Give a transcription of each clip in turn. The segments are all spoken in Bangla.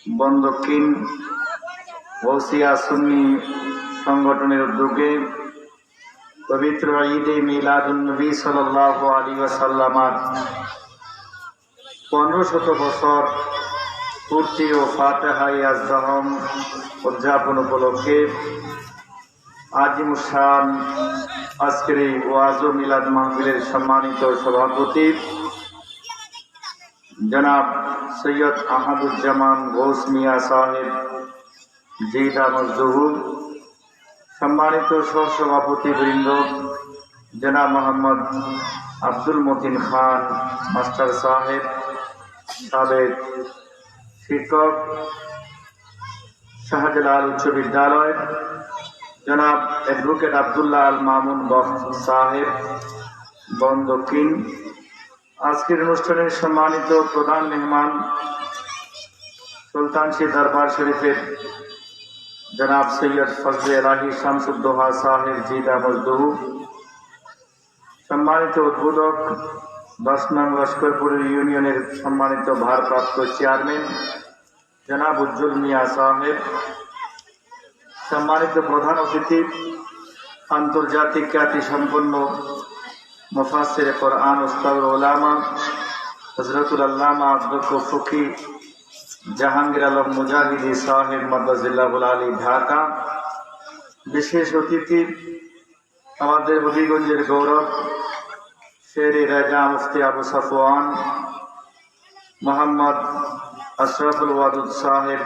বন দক্ষিণ ওসিয়া সুন্নি সংগঠনের উদ্যোগে পবিত্র ঈদে মিলাদুন্নবী সাল্লাল্লাহু আলাইহি ওয়াসাল্লামের 1500 বছর পূর্তি ও ফাতিহায়ে আজম উদযাপন উপলক্ষে আজিমুশান আজকের এই ওয়াজ ও মিলাদ মাহফিলের সম্মানিত সভাপতি জনাব সৈয়দ আহাদুজ্জামান ঘোষ মিয়া সাহেব জিদা মজদুর, সম্মানিত সহসভাপতি বৃন্দ জনাব মোহাম্মদ আব্দুল মতিন খান মাস্টার সাহেব, সাবেক শিক্ষক শাহজালাল উচ্চ বিদ্যালয়, জনাব অ্যাডভোকেট আব্দুল্লাহ আল মামুন বক্স সাহেব বন দক্ষিণ। আজকের অনুষ্ঠানের সম্মানিত প্রধান মেহমান সুলতানশী দরবার শরীফের জনাব সৈয়দ ফজলে এলাহি শামসুদ্দোহা সাহেব জিদা মজদুর, সম্মানিত উদ্বোধক 10 নং লস্করপুর ইউনিয়নের সম্মানিত ভারপ্রাপ্ত চেয়ারম্যান জনাব উজ্জ্বল মিয়া সাহেব, সম্মানিত প্রধান অতিথি আন্তর্জাতিক খ্যাতি সম্পন্ন মুফাসসির কোরআন উস্তাদুল উলামা হযরতুল আল্লামা অধ্যক্ষ ফকি জাহাঙ্গীর আলম মুজাহিদি সাহেব মাদ্দাজিল্লাহুল আলী ঢাকা, বিশেষ অতিথি আমাদের হবিগঞ্জের গৌরব শেরে রাজা মুফতি আবু সাফওয়ান মোহাম্মদ আশরাফুল ওয়াদুদ সাহেব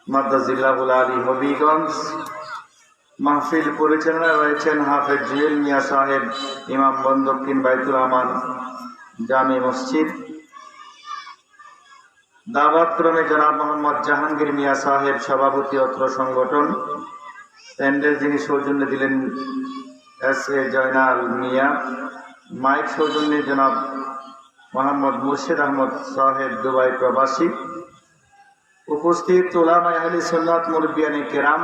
মাদ্দাজিল্লাহুল আলী হবিগঞ্জ। মাহফিল পরিচালনায় রয়েছেন হাফেজ জুয়েল মিয়া সাহেব, ইমাম বন দক্ষিণ বাইতুল আমান জামে মসজিদ। দাওয়াত ক্রমে জনাব মোহাম্মদ জাহাঙ্গীর মিয়া সাহেব, সভাপতি অত্র সংগঠন। প্যান্ডেল যিনি সৌজন্য দিলেন এস.এ. জয়নাল মিয়া। মাইক সৌজন্যে জনাব মোহাম্মদ মুর্শিদ আহমদ সাহেব, দুবাই প্রবাসী। উপস্থিত উলামায়ে আহলে সুন্নাত মুরব্বিয়ানে কেরাম,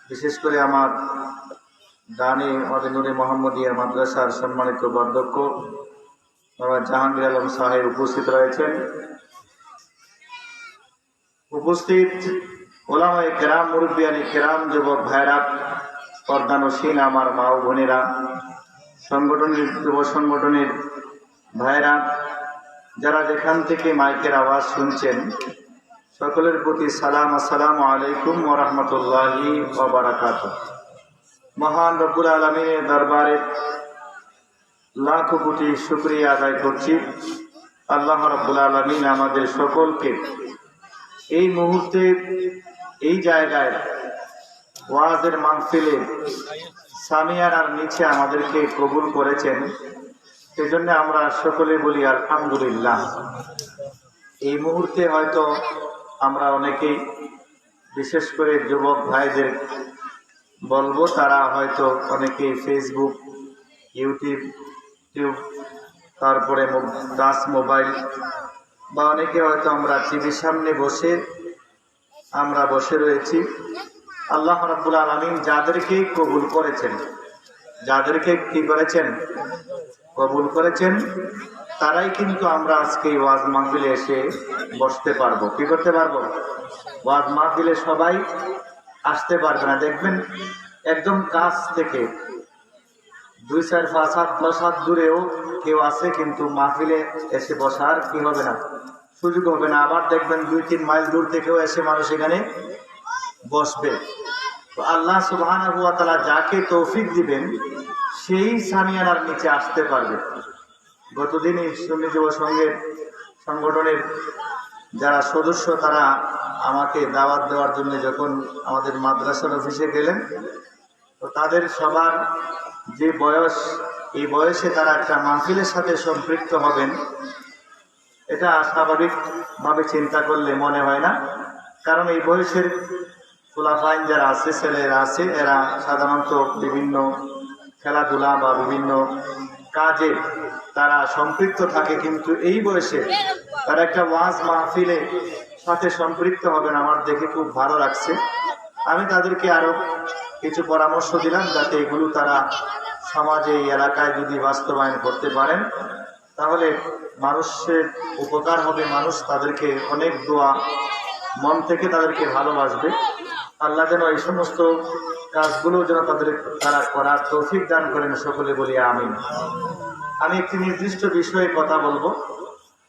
বিশেষ করে আমার ডানে আমাদের নূরে মোহাম্মদিয়া মাদ্রাসার সম্মানিত অধ্যক্ষ বাবা জাহাঙ্গীর আলম সাহেব উপস্থিত রয়েছেন। উপস্থিত উলামায়ে কেরাম, মুরব্বিয়ানে কেরাম, যুবক ভাইরা, পর্দানসীন আমার মা ও বোনেরা, সংগঠনের যুব সংগঠনের ভাইরা, যারা যেখান থেকে মাইকের আওয়াজ শুনছেন, সকলের প্রতি সালাম। আসসালামু আলাইকুম ওয়া রাহমাতুল্লাহি ওয়া বারাকাতুহু। মহান রব্বুল আলামিনের দরবারে লাখো কোটি শুকরিয়া আদায় করছি। আল্লাহ রাব্বুল আলামিন আমাদের সকলকে এই মুহূর্তে এই জায়গায় ওয়াজের মাহফিলে সামিয়ানার নিচে আমাদেরকে কবুল করেছেন, সেজন্য আমরা সকলে বলি আলহামদুলিল্লাহ। এই মুহূর্তে হয়তো আমরা অনেকেই, বিশেষ করে যুবক ভাইদের বলবো, তারা হয়তো অনেকেই ফেসবুক, ইউটিউব, তারপরে টাচ মোবাইল, বা অনেকে হয়তো আমরা টিভির সামনে আমরা বসে রয়েছি। আল্লাহ রাব্বুল আলামিন যাদেরকে কবুল করেছেন, যাদেরকে কি করেছেন, কবুল করেছেন, তারাই কিন্তু আমরা আজকে ওয়াজ মাহফিলে এসে বসতে পারবো। কি করতে পারবো? ওয়াজ মাহফিলে সবাই আসতে পারবে না। দেখবেন একদম কাছ থেকে 2, 4, 5, 7, 10 হাত দূরেও কেউ আছে, কিন্তু মাহফিলে এসে বসার কি হবে না, সুযোগ হবে না। আবার দেখবেন 2-3 মাইল দূর থেকেও এসে মানুষ এখানে বসবে। তো আল্লাহ সুবহানাহু ওয়া তাআলা যাকে তৌফিক দিবেন সেই সামিয়ানার নিচে আসতে পারবে। গতদিনই সুন্নি যুব সংগঠনের যারা সদস্য, তারা আমাকে দাওয়াত দেওয়ার জন্য যখন আমাদের মাদ্রাসার অফিসে গেলেন, তো তাদের সবার যে বয়স, এই বয়সে তারা একটা মাহফিলের সাথে সম্পৃক্ত হবেন, এটা স্বাভাবিকভাবে চিন্তা করলে মনে হয় না। কারণ এই বয়সের ফুলাফাইন যারা আছে, ছেলেরা আছে, এরা সাধারণত বিভিন্ন খেলাধুলা বা বিভিন্ন কাজে তারা সম্পৃক্ত থাকে, কিন্তু এই বয়সে তারা একটা ওয়াজ মাহফিলে সাথে সম্পৃক্ত হবেন, আমার দেখে খুব ভালো লাগছে। আমি তাদেরকে আরো কিছু পরামর্শ দিলাম, যাতে এগুলো তারা সমাজে, এই এলাকায় যদি বাস্তবায়ন করতে পারেন, তাহলে মানুষের উপকার হবে, মানুষ তাদেরকে অনেক দোয়া মন থেকে তাদেরকে ভালোবাসবে। আল্লাহ যেন এই সমস্ত কাজগুলো যেন তারা করার তৌফিক দান করেন, সকলে বলি আমিন। আমি একটি নির্দিষ্ট বিষয়ে কথা বলবো।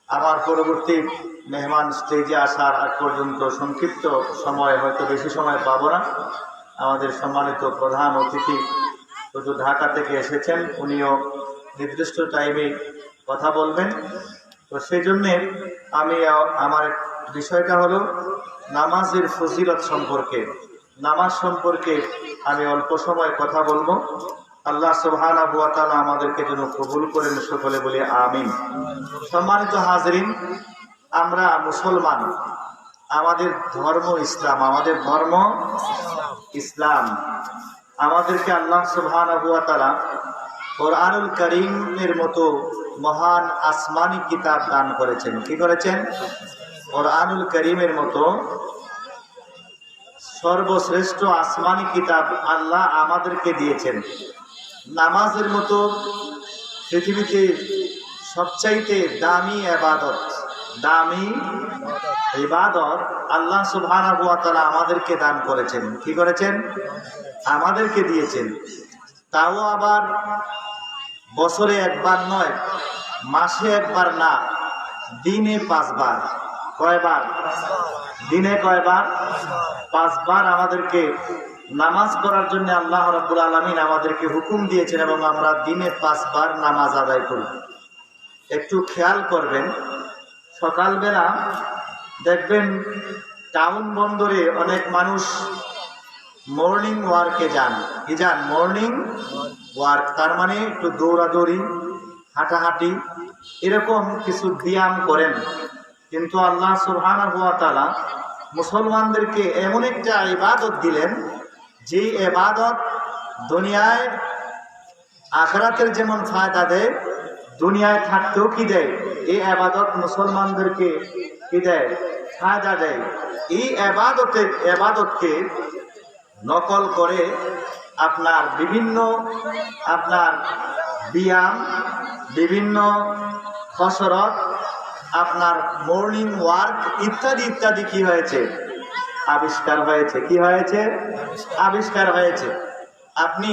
আমার পরবর্তী মেহমান স্টেজে আসার আগ পর্যন্ত সংক্ষিপ্ত সময়, হয়তো বেশি সময় পাবো না। আমাদের সম্মানিত প্রধান অতিথি শুধু ঢাকা থেকে এসেছেন, উনিও নির্দিষ্ট টাইমে কথা বলবেন। তো সেই জন্যে আমি আমার বিষয়টা হলো নামাজের ফজিলত সম্পর্কে, নামাজ সম্পর্কে আমি অল্প সময় কথা বলবো। আল্লাহ সুবহানাহু ওয়া তাআলা আমাদেরকে যেন কবুল করেন, সকলে বলি আমিন। সম্মানিত হাজরিন, আমরা মুসলমান, আমাদের ধর্ম ইসলাম, আমাদের ধর্ম ইসলাম। আমাদেরকে আল্লাহ সুবহানাহু ওয়া তাআলা কোরআনুল কারীমের মতো মহান আসমানি কিতাব দান করেছেন। কি করেছেন? কোরআনুল কারীমের মতো সর্বশ্রেষ্ঠ আসমানি কিতাব আল্লাহ আমাদেরকে দিয়েছেন। নামাজের মতো পৃথিবীতে সবচাইতে দামি ইবাদত আল্লাহ সুবহানাহু ওয়া তাআলা আমাদেরকে দান করেছেন। কি করেছেন? আমাদেরকে দিয়েছেন। তাও আবার বছরে একবার নয়, মাসে একবার না, দিনে 5 বার। কয়বার? দিনে কয়বার? 5 বার আমাদেরকে নামাজ পড়ার জন্য আল্লাহ রাব্বুল আলামিন আমাদেরকে হুকুম দিয়েছেন, এবং আমরা দিনে 5 বার নামাজ আদায় করি। একটু খেয়াল করবেন, সকালবেলা দেখবেন টাউন বন্দরে অনেক মানুষ মর্নিং ওয়ার্কে যান। কি যান? মর্নিং ওয়ার্ক, তার মানে একটু দৌড়াদৌড়ি, হাঁটাহাঁটি, এরকম কিছু ব্যায়াম করেন। কিন্তু আল্লাহ সুবহানাহু ওয়া তাআলা মুসলমানদেরকে এমন একটা ইবাদত দিলেন, যে ইবাদত দুনিয়ায় আখিরাতের যেমন ফায়দা দেয়, দুনিয়ায় থাকতেও কি দেয়? এই ইবাদত মুসলমানদেরকে কি দেয়? ফায়দা দেয়। এই ইবাদতকে নকল করে আপনার বিভিন্ন ব্যায়াম, বিভিন্ন কসরত, আপনার মর্নিং ওয়ার্ক ইত্যাদি ইত্যাদি কি হয়েছে? আবিষ্কার হয়েছে। কি হয়েছে? আবিষ্কার হয়েছে। আপনি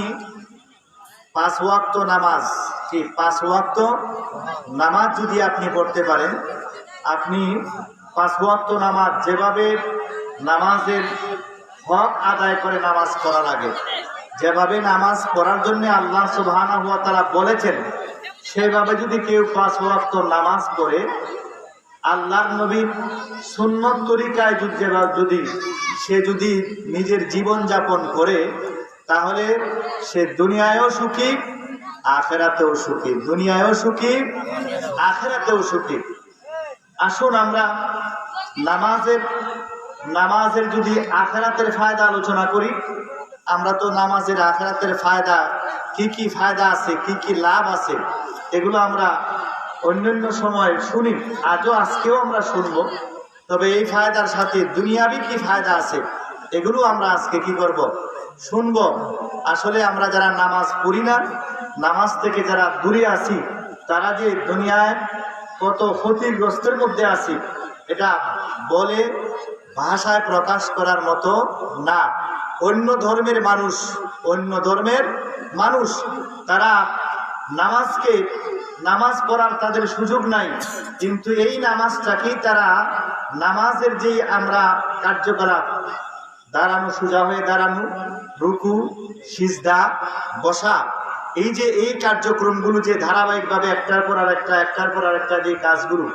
5 ওয়াক্ত নামাজ, কি 5 ওয়াক্ত নামাজ যদি আপনি পড়তে পারেন, আপনি 5 ওয়াক্ত নামাজ যেভাবে নামাজের হক আদায় করে নামাজ পড়া লাগে, যেভাবে নামাজ পড়ার জন্য আল্লাহ সুবহানাহু ওয়া তাআলা বলেছেন, সেভাবে যদি কেউ 5 ওয়াক্ত নামাজ পড়ে, আল্লাহর নবীর সুন্নত তরিকায় যদি নিজের জীবন যাপন করে, তাহলে সে দুনিয়ায়ও সুখী, আখিরাতেও সুখী। দুনিয়ায়ও সুখী, আখিরাতেও সুখী। আসুন আমরা নামাজের যদি আখিরাতের ফায়দা আলোচনা করি। আমরা তো নামাজের আখিরাতের ফায়দা, কি কি ফায়দা আছে, কি কি লাভ আছে, এগুলো আমরা অন্যান্য সময় শুনি, আজকেও আমরা শুনবো। তবে এই ফায়দার সাথে দুনিয়াবি কি ফায়দা আছে, এগুলো আমরা আজকে কি করব? শুনবো। আসলে আমরা যারা নামাজ পড়ি না, নামাজ থেকে যারা দূরে আছি, তারা যে দুনিয়ায় কত ক্ষতিগ্রস্তের মধ্যে আছি, এটা বলে ভাষায় প্রকাশ করার মতো না। অন্য ধর্মের মানুষ তারা নামাজ পড়ার তাদের সুযোগ নাই, কিন্তু এই নামাজটাকেই তারা, নামাজের যে আমরা কার্যকলাপ, দাঁড়ানো, সোজা হয়ে দাঁড়ানো, রুকু, সিজদা, বসা, এই কার্যক্রমগুলো যে ধারাবাহিকভাবে একটার পর আর একটা যে কাজগুলো,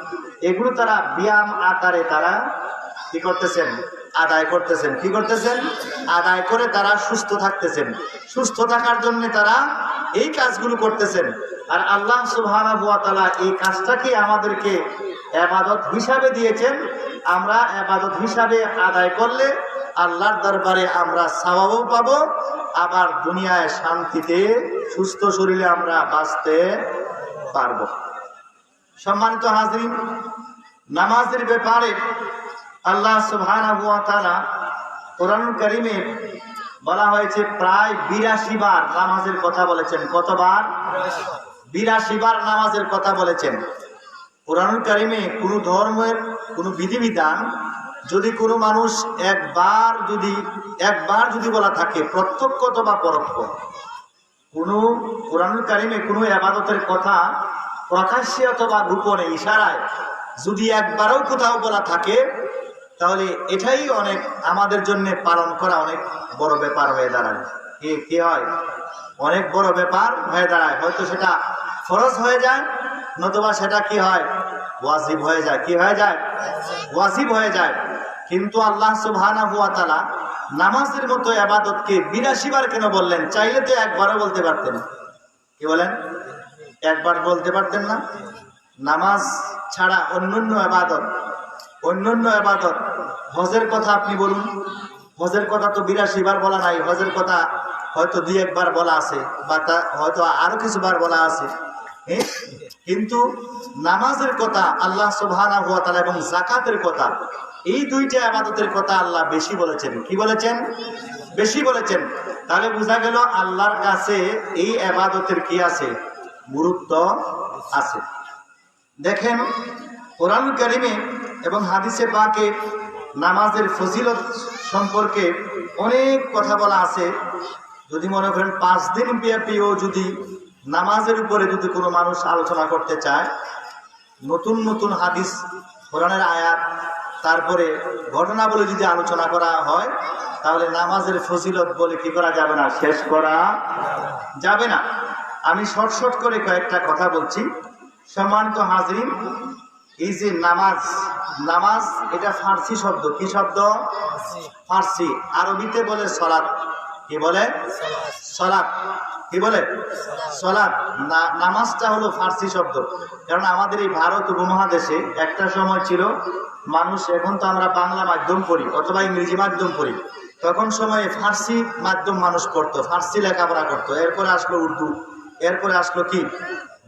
এগুলো তারা ব্যায়াম আকারে তারা কি করতেছেন? আদায় করতেছেন। কি করতেছেন? আদায় করে তারা সুস্থ থাকতেছেন। সুস্থ থাকার জন্য তারা এই কাজগুলো করতেছেন। আর আল্লাহ সুবহানাহু ওয়া তাআলা এই কাজটাকে আমাদেরকে ইবাদত হিসাবে দিয়েছেন। আমরা ইবাদত হিসাবে আদায় করলে আল্লাহর দরবারে আমরা সওয়াবও পাবো, আবার দুনিয়ায় শান্তিতে সুস্থ শরীরে আমরা বাঁচতে পারবো। সম্মানিত হাজরিন, নামাজের ব্যাপারে আল্লাহ সুবহানাহু ওয়া তাআলা কোরআনুল কারীমে বলা হয়েছে প্রায় 82 বার নামাজের কথা বলেছেন। কতবার? 82 বার নামাজের কথা বলেছেন। কোরআনুল কারিমে কোনো ধর্মের কোনো বিধিবিধান যদি কোনো মানুষ একবার যদি বলা থাকে, প্রত্যক্ষ অথবা পরোক্ষ, কোনো কোরআনুল কারিমে কোনো ইবাদতের কথা প্রকাশ্যে অথবা গোপনে ইশারায় যদি একবারও কোথাও বলা থাকে, তাহলে এটাই অনেক আমাদের জন্য পালন করা অনেক বড় ব্যাপার হয়ে দাঁড়ায়। কি হয়? অনেক বড় ব্যাপার হয়ে দাঁড়ায়। হয়তো সেটা ফরজ হয়ে যায়, নতুবা সেটা কি হয়? ওয়াজিব হয়ে যায়। কি হয়ে যায়? ওয়াজিব হয়ে যায়। কিন্তু আল্লাহ সুবহানাহু ওয়া তাআলা নামাজের মতো ইবাদতকে ৮২ বার কেন বললেন? চাইলে তো একবারও বলতে পারতেন। কি বলেন? একবার বলতে পারতেন না? নামাজ ছাড়া অন্যান্য ইবাদত, হজের কথা আপনি বলুন, হজের কথা তো ৮২ বার বলা নাই। হজের কথা হয়তো ২-১ বার বলা আছে, বা হয়তো আরো কিছু বার বলা আছে। কিন্তু নামাজের কথা আল্লাহ সুবহানাহু ওয়া তাআলা এবং যাকাতের কথা, এই দুইটা ইবাদতের কথা আল্লাহ বেশি বলেছেন। কি বলেছেন? বেশি বলেছেন। তাহলে বোঝা গেল আল্লাহর কাছে এই ইবাদতের কি আছে? গুরুত্ব আছে। দেখেন, কোরআন কারিমে এবং হাদিসে পাকে নামাজের ফজিলত সম্পর্কে অনেক কথা বলা আছে। যদি মনে করেন 5 দিন ব্যাপীও যদি নামাজের উপরে যদি কোনো মানুষ আলোচনা করতে চায়, নতুন নতুন হাদিস, কোরআনের আয়াত, তারপরে ঘটনা বলে যদি আলোচনা করা হয়, তাহলে নামাজের ফজিলত বলে কি করা যাবে না? শেষ করা যাবে না। আমি শর্ট করে কয়েকটা কথা বলছি। সম্মানিত হাজরিন, এই যে নামাজ এটা ফার্সি শব্দ। কি শব্দ? ফার্সি। আরবিতে বলে সলাত। কি বলে? সলাত। কি বলে? সলাত। নামাজটা হলো ফার্সি শব্দ। কারণ আমাদের এই ভারত উপমহাদেশে একটা সময় ছিল মানুষ, এখন তো আমরা বাংলা মাধ্যম পড়ি অথবা ইংরেজি মাধ্যম পড়ি, তখন সময়ে ফার্সি মাধ্যম মানুষ পড়তো, ফার্সি লেখাপড়া করতো। এরপরে আসলো উর্দু, এরপরে আসলো কি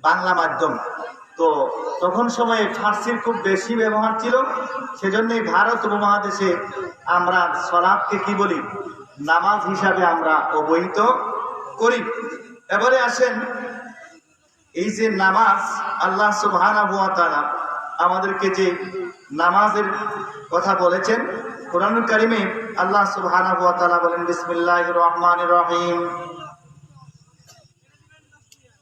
বাংলা মাধ্যম। তো তখন সময়ে ফার্সির খুব বেশি ব্যবহার ছিল, সেজন্যই ভারত উপমহাদেশে আমরা সলাতকে কি বলি? নামাজ হিসাবে আমরা অবহিত করি। এবারে আসেন, এই যে নামাজ, আল্লাহ সুবহানাহু ওয়া তাআলা আমাদেরকে যে নামাজের কথা বলেছেন, কোরআনুল কারিমে আল্লাহ সুবহানাহু ওয়া তাআলা বলেন, বিসমিল্লাহির রহমানির রহিম,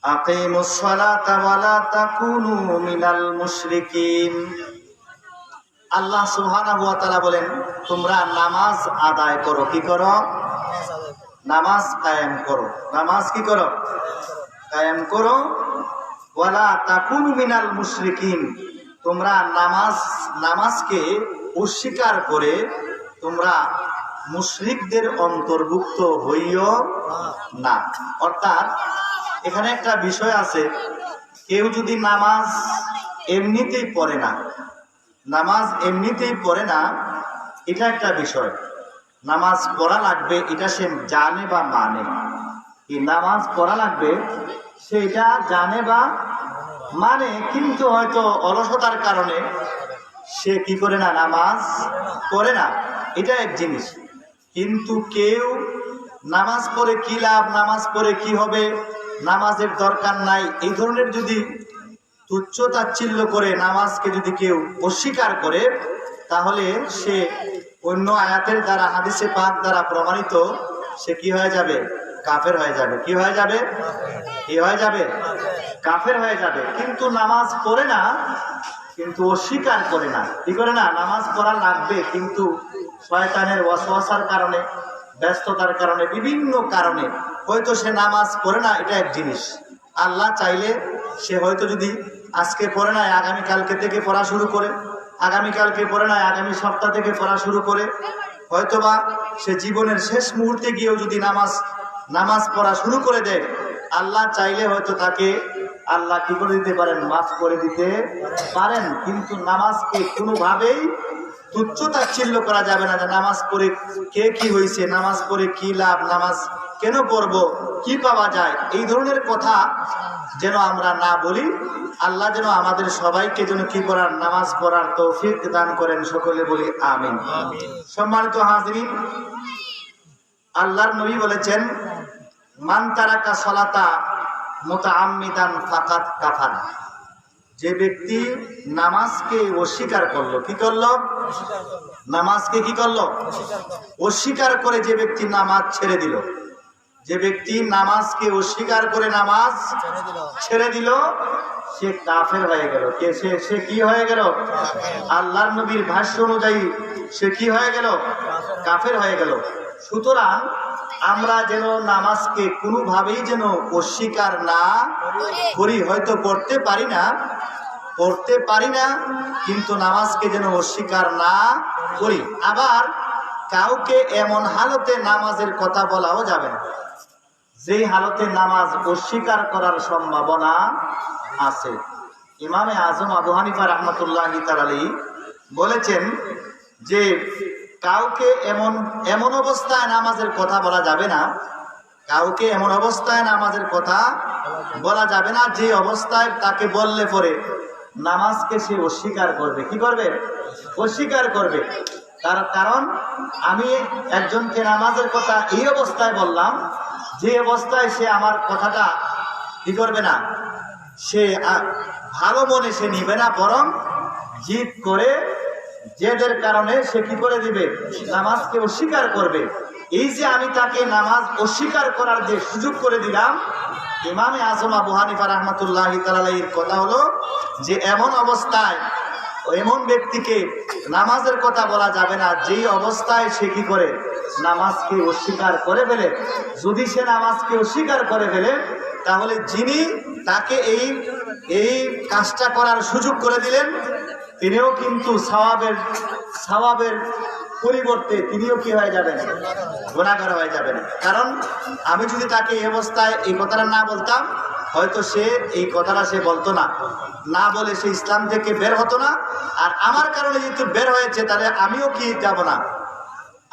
আকিমুস সালাতা ওয়া লা তাকুনু মিনাল মুশরিকিন। আল্লাহ সুবহানাহু ওয়া তাআলা বলেন, তোমরা নামাজ আদায় করো। কি করো? নামাজ কায়েম করো। নামাজ কি করো? কায়েম করো। ওয়া লা তাকুনু মিনাল মুশরিকিন, তোমরা নামাজকে অস্বীকার করে তোমরা মুশরিকদের অন্তর্ভুক্ত হইও না। অর্থাৎ এখানে একটা বিষয় আছে, কেউ যদি নামাজ এমনিতেই পড়ে না, এটা একটা বিষয়। নামাজ পড়া লাগবে, এটা সে জানে বা মানে। কি নামাজ পড়া লাগবে সেটা জানে বা মানে, কিন্তু হয়তো অলসতার কারণে সে কি করে না? নামাজ পড়ে না। এটা এক জিনিস। কিন্তু কেউ নামাজ পড়ে কি লাভ, নামাজ পড়ে কি হবে, নামাজের দরকার নাই, এই ধরনের যদি তুচ্ছ তাচ্ছিল্য করে নামাজকে যদি কেউ অস্বীকার করে, তাহলে সে অন্য আয়াতের দ্বারা, হাদিসে পাক দ্বারা প্রমাণিত, সে কি হয়ে যাবে? কাফের হয়ে যাবে। কি হয়ে যাবে? কি হয়ে যাবে? কাফের হয়ে যাবে। কিন্তু নামাজ পড়ে না, কিন্তু অস্বীকার করে না। কি করে না? নামাজ পড়া লাগবে, কিন্তু শয়তানের ওয়াসওয়াসার কারণে, ব্যস্ততার কারণে, বিভিন্ন কারণে হয়তো সে নামাজ পড়ে না। এটা এক জিনিস। আল্লাহ চাইলে সে হয়তো যদি আজকে পড়ে নাই, আগামীকালকে থেকে পড়া শুরু করে, আগামীকালকে পড়ে নাই, আগামী সপ্তাহ থেকে পড়া শুরু করে, হয়তোবা সে জীবনের শেষ মুহূর্তে গিয়েও যদি নামাজ পড়া শুরু করে দেয়, আল্লাহ চাইলে হয়তো তাকে আল্লাহ কি করে দিতে পারেন? মাফ করে দিতে পারেন। কিন্তু নামাজকে কোনোভাবেই তুচ্ছ তাচ্ছিল্য করা যাবে না। যে নামাজ পড়ে কে কি হয়েছে, নামাজ পড়ে কি লাভ, নামাজ কেন পড়ব, কি পাওয়া যায়, এই ধরনের কথা যেন আমরা না বলি। আল্লাহ যেন আমাদের সবাইকে যেন কি করার? নামাজ পড়ার তৌফিক দান করেন। সকলে বলি আমিন। সম্মানিত হাজরিন, আল্লাহর নবী বলেছেন, মান তারাকা সলাতা মুতাআম্মিদান ফাকাত কাফার। যে ব্যক্তি নামাজকে অস্বীকার করলো, কি করলো? নামাজকে কি করলো? অস্বীকার করে যে ব্যক্তি নামাজ ছেড়ে দিল, যে ব্যক্তি নামাজকে অস্বীকার করে নামাজ ছেড়ে দিল, সে কাফের হয়ে গেল। কে সে কি হয়ে গেল? আল্লাহর নবীর ভাষ্য অনুযায়ী সে কি হয়ে গেল? কাফের হয়ে গেল। সুতরাং আমরা যেন নামাজকে কোনোভাবেই যেন অস্বীকার না করি। হয়তো পড়তে পারি না, কিন্তু নামাজকে যেন অস্বীকার না করি। আবার কাউকে এমন হালতে নামাজের কথা বলাও যাবে না যেই হালতে নামাজ অস্বীকার করার সম্ভাবনা আছে। ইমামে আজম আবু হানিফা রাহমাতুল্লাহি তাআলা আলাইহি বলেছেন যে কাউকে এমন অবস্থায় নামাজের কথা বলা যাবে না, কাউকে এমন অবস্থায় নামাজের কথা বলা যাবে না যে অবস্থায় তাকে বললে পরে নামাজকে সে অস্বীকার করবে। কি করবে? অস্বীকার করবে। তার কারণ আমি একজনকে নামাজের কথা এই অবস্থায় বললাম যে অবস্থায় সে আমার কথাটা কি করবে না, সে ভালো মনে সে নিবে না, বরং জিদ করে জেদের কারণে সে কি করে দিবে? নামাজকে অস্বীকার করবে। এই যে আমি তাকে নামাজ অস্বীকার করার যে সুযোগ করে দিলাম, ইমামে আজম আবু হানিফা রাহমাতুল্লাহি তাআলা আলাইহির কথা হলো যে এমন অবস্থায় এমন ব্যক্তিকে নামাজের কথা বলা যাবে না যেই অবস্থায় সে কি করে? নামাজকে অস্বীকার করে ফেলে। যদি সে নামাজকে অস্বীকার করে ফেলে, তাহলে যিনি তাকে এই কাজটা করার সুযোগ করে দিলেন, তিনিও কিন্তু সওয়াবের পরিবর্তে তিনিও কি হয়ে যাবেন? গুনাহগার হয়ে যাবেন। কারণ আমি যদি তাকে এই অবস্থায় এই কথাটা না বলতাম, হয়তো সে এই কথাটা সে বলতো না বলে সে ইসলাম থেকে বের হতো না। আর আমার কারণে যেহেতু বের হয়েছে, তাহলে আমিও কি যাব না,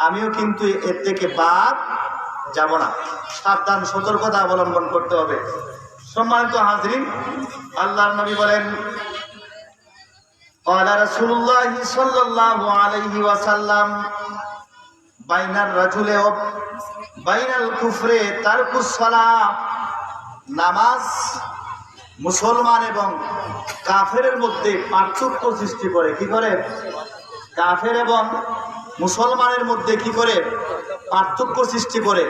আমিও কিন্তু এর থেকে বাদ যাব না। সাবধান, সতর্কতা অবলম্বন করতে হবে। সম্মানিত হাজরিন, আল্লাহর নবী বলেন, ক্বালা রাসূলুল্লাহ সাল্লাল্লাহু আলাইহি ওয়াসাল্লাম, বাইনার রাজুলি ওয়া বাইনাল কুফরি তারকুস সালাত। নামাজ মুসলমান এবং কাফেরের মধ্যে পার্থক্য সৃষ্টি করে। কি করে? কাফের এবং মুসলমানের মধ্যে কি করে? পার্থক্য সৃষ্টি করে।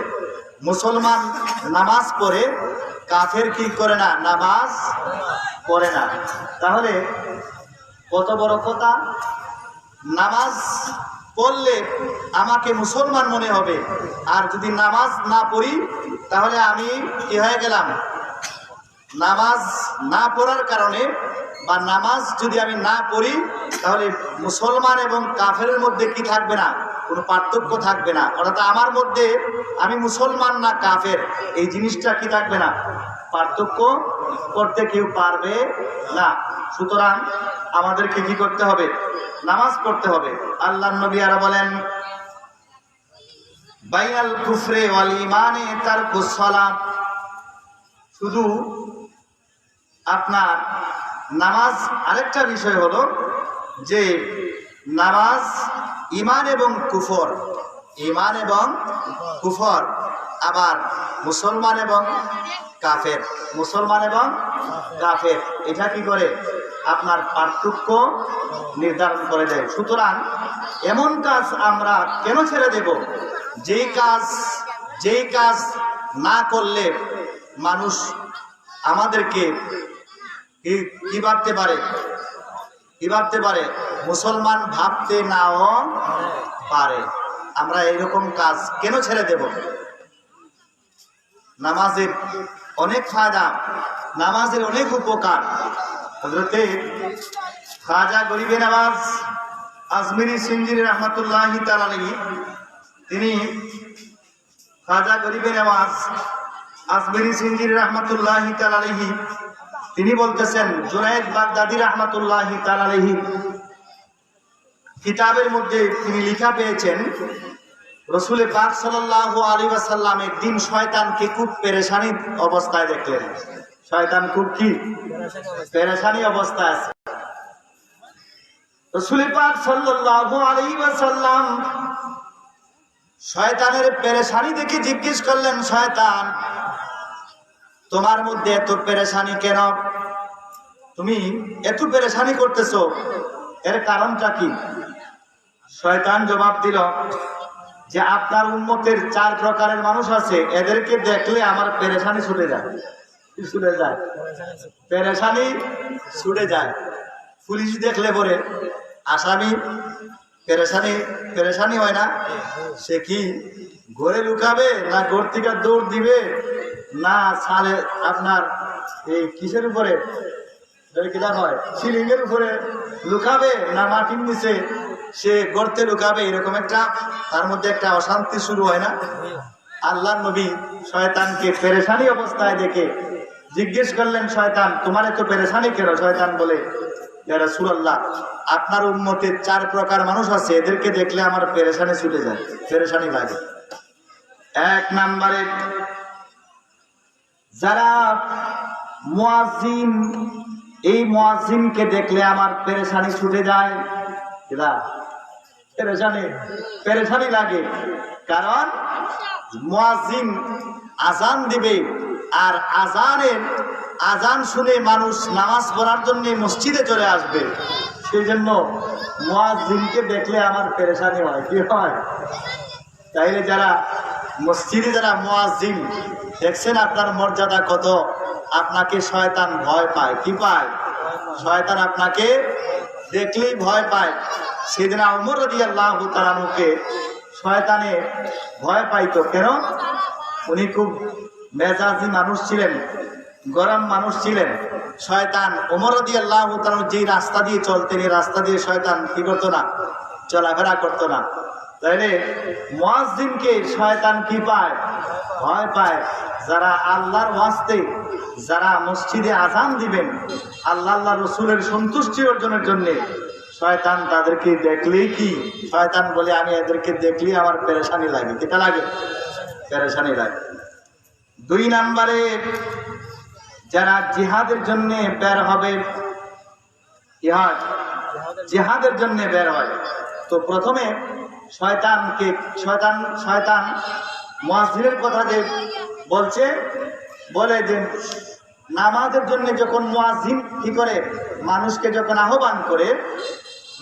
মুসলমান নামাজ পড়ে, কাফের কি করে না? নামাজ পড়ে না। তাহলে কত বড় কথা! নামাজ পড়লে আমাকে মুসলমান মনে হবে, আর যদি নামাজ না পড়ি তাহলে আমি কি হয়ে গেলাম? নামাজ না পড়ার কারণে বা নামাজ যদি আমি না পড়ি, তাহলে মুসলমান এবং কাফেরের মধ্যে কি থাকবে না? কোনো পার্থক্য থাকবে না। অর্থাৎ আমার মধ্যে আমি মুসলমান না কাফের, এই জিনিসটা কি থাকবে না? পার্থক্য করতে কেউ পারবে না। সুতরাং আমাদেরকে কি করতে হবে? নামাজ পড়তে হবে। আল্লাহর নবী আরো বলেন, বাইনাল কুফরি ওয়াল ঈমানি তারকুস সালাত। শুধু আপনার নামাজ, আরেকটা বিষয় হলো যে নামাজ ঈমান এবং কুফর, আবার মুসলমান এবং কাফের, এটা কি করে? আপনার পার্থক্য নির্ধারণ করে দেয়। সুতরাং এমন কাজ আমরা কেন ছেড়ে দেব যেই কাজ না করলে মানুষ আমাদেরকে কি ভাবতে পারে? মুসলমান ভাবতে নাও পারে। আমরা এইরকম কাজ কেন ছেড়ে দেব? নামাজের অনেক ফায়দা, নামাজের অনেক উপকার। হযরতে খাজা গরিবে নওয়াজ আজমিরি সিঞ্জিরি রাহমাতুল্লাহি তাআলা আলাইহি, তিনি খাজা গরিবে নওয়াজ আজমিরি সিঞ্জিরি রাহমাতুল্লাহি তাআলা আলাইহি তিনি বলতেছেন, জুনায়েদ বাগদাদি রাহমাতুল্লাহি তাআলা আলাইহি কিতাবের মধ্যে তিনি লেখা পেয়েছেন, রাসূল পাক সাল্লাল্লাহু আলাইহি ওয়াসাল্লাম একদিন শয়তানকে খুব পেরেশানি অবস্থায় দেখলেন। শয়তান খুব কি পেরেশানি অবস্থায় আছে। রাসূল পাক সাল্লাল্লাহু আলাইহি ওয়াসাল্লাম শয়তানের পেরেশানি দেখে জিজ্ঞেস করলেন, শয়তান, তোমার মধ্যে এত পেরেশানি কেন? তুমি এত পেরেশানি করতেছো, এর কারণটা কি? শয়তান জবাব দিল যে আপনার উম্মতের 4 প্রকারের মানুষ আছে, এদেরকে দেখলে আমার পেরেশানি ছুটে যায়। ছুটে যায়, পেরেশানি ছুটে যায়। পুলিশ দেখলে পরে আসামি পেরেশানি হয় না? সে কি ঘরে লুকাবে, না ঘর থেকে দৌড় দিবে, না সালে আপনার এই কিসের উপরে কিনা হয় সিলিং এর উপরে লুকাবে, না মাটির নিচে সে গর্তে লুকাবে? এরকম একটা তার মধ্যে একটা অশান্তি শুরু হয় না? আল্লাহর নবী শয়তানকে পেরেশানি অবস্থায় দেখে জিজ্ঞেস করলেন, শয়তান তোমার এত পেরেশানি কেন? শয়তান বলে, ইয়া রাসূলুল্লাহ, আপনার উম্মতের 4 প্রকার মানুষ আছে, এদেরকে দেখলে আমার পেরেশানি ছুটে যায়, পেরেশানি লাগে। 1 নম্বরে যারা মুয়াজ্জিন, এই মুয়াজ্জিনকে দেখলে আমার পেরেশানি ছুটে যায়। পেরেশানি লাগে, কারণ মুয়াজ্জিন আজান দিবে, আর আজান শুনে মানুষ নামাজ পড়ার জন্য মসজিদে চলে আসবে। সেই জন্য মুয়াজ্জিনকে দেখলে আমার পেরেশানি হয়। কি হয়? তাইলে যারা মসজিদে যারা মুয়াজ্জিন দেখছেন আপনার মর্যাদা কত, আপনাকে শয়তান ভয় পায়। কি পায়? শয়তান আপনাকে দেখলেই ভয় পায়। সেদিন ওমর রাদিয়াল্লাহু তাআলা আনহুকে শয়তানে ভয় পাইতো। কেন? উনি খুব মেজাজি মানুষ ছিলেন, গরম মানুষ ছিলেন। শয়তান ওমর রাদিয়াল্লাহু তাআলা যেই রাস্তা দিয়ে চলতেন, এই রাস্তা দিয়ে শয়তান কি করতো না? চলাফেরা করতো না। তাইলে মুয়াজ্জিনকে শয়তান কি পায়? ভয় পায়। যারা আল্লাহর ওয়াস্তে, যারা মসজিদে আজান দিবেন আল্লাহ রসুলের সন্তুষ্টি অর্জনের জন্য, শয়তান তাদেরকে দেখলেই কি, শয়তান বলে আমি এদেরকে দেখলেই আমার পেরেশানি লাগে। কেটা লাগে? পেরেশানি লাগে। 2 নম্বরে যারা জিহাদের জন্য বের হবে, জিহাদের জন্য বের হয়, তো প্রথমে শয়তান মুয়াজ্জিনের কথা যে বলছে, বলে যে নামাজের জন্য যখন মুয়াজ্জিন কি করে, মানুষকে যখন আহ্বান করে,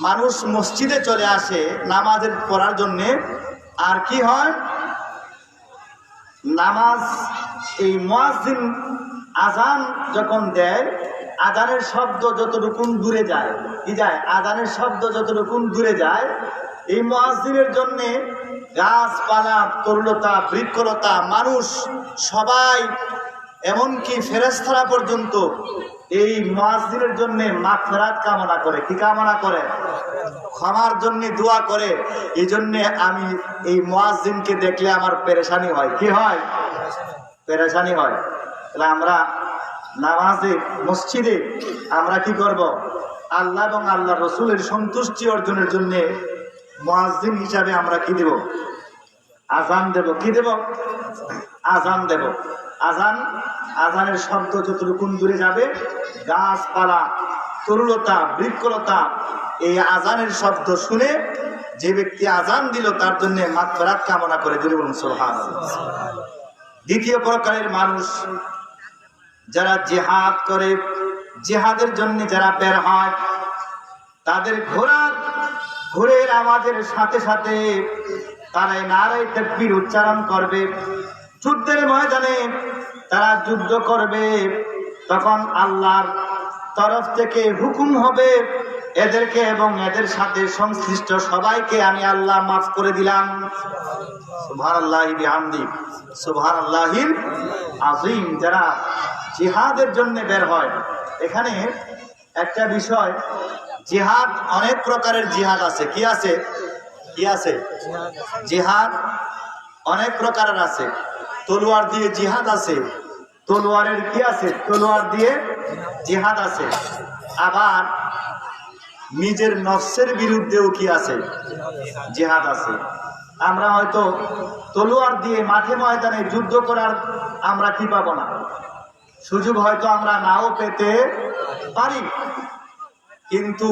মানুষ মসজিদে চলে আসে নামাজের পড়ার জন্য, আর কি হয়, নামাজ এই মুয়াজ্জিন আজান যখন দেয়, আজানের শব্দ যতটুকু দূরে যায়, কি যায়? আজানের শব্দ যতটুকু দূরে যায়, এই মুয়াজ্জিনের জন্য গাছপালা, তরুলতা, বৃক্ষলতা, মানুষ সবাই, এমনকি ফেরেশতারা পর্যন্ত এই মুয়াজ্জিনের জন্য মাগফিরাত কামনা করে। কি কামনা করে? ক্ষমার জন্য দোয়া করে। এই জন্য আমি এই মুয়াজ্জিনকে দেখলে আমার পেরেশানি হয়। কি হয়? পেরেশানি হয়। তাহলে আমরা নামাজে, মসজিদে আমরা কি করব? আল্লাহ এবং আল্লাহ রসুলের সন্তুষ্টি অর্জনের জন্য মুয়াজ্জিন হিসাবে আমরা কি দেব? আজান দেব। কি দেব? আজান দেব। আজানের শব্দ যতটুকু দূরে যাবে, গাছপালা, তরুলতা, বৃক্ষলতা, এই আজানের শব্দ শুনে যে ব্যক্তি আজান দিল তার জন্য মাগফিরাত কামনা করে। যদি বলুন সুবহানাল্লাহ। 2 প্রকারের মানুষ যারা জিহাদ করে, জিহাদের জন্য যারা বের হয়, তাদের ঘোরের আওয়াজের সাথে সাথে তারা নারায়ে তাকবীর উচ্চারণ করবে। যুদ্ধের ময়দানে তারা যুদ্ধ করবে, তখন আল্লাহর তরফ থেকে হুকুম হবে, এদেরকে এবং এদের সাথে সংশ্লিষ্ট সবাইকে আমি আল্লাহ মাফ করে দিলাম। সুবহানাল্লাহি বিহামদি, সুবহানাল্লাহিল আযীম। যারা জিহাদের জন্য বের হয়, এখানে একটা বিষয়, জিহাদ অনেক প্রকারের জিহাদ আছে। কি আছে? কি আছে? জিহাদ অনেক প্রকারের আছে। তলোয়ার দিয়ে জিহাদ আছে, তলোয়ারের কি আছে? তলোয়ার দিয়ে জিহাদ আছে। আবার নিজের নফসের বিরুদ্ধেও কি আছে? জিহাদ আছে। আমরা হয়তো তলোয়ার দিয়ে মাঠে ময়দানে যুদ্ধ করার আমরা কি পাবো না, সুযোগ হয়তো আমরা নাও পেতে পারি, কিন্তু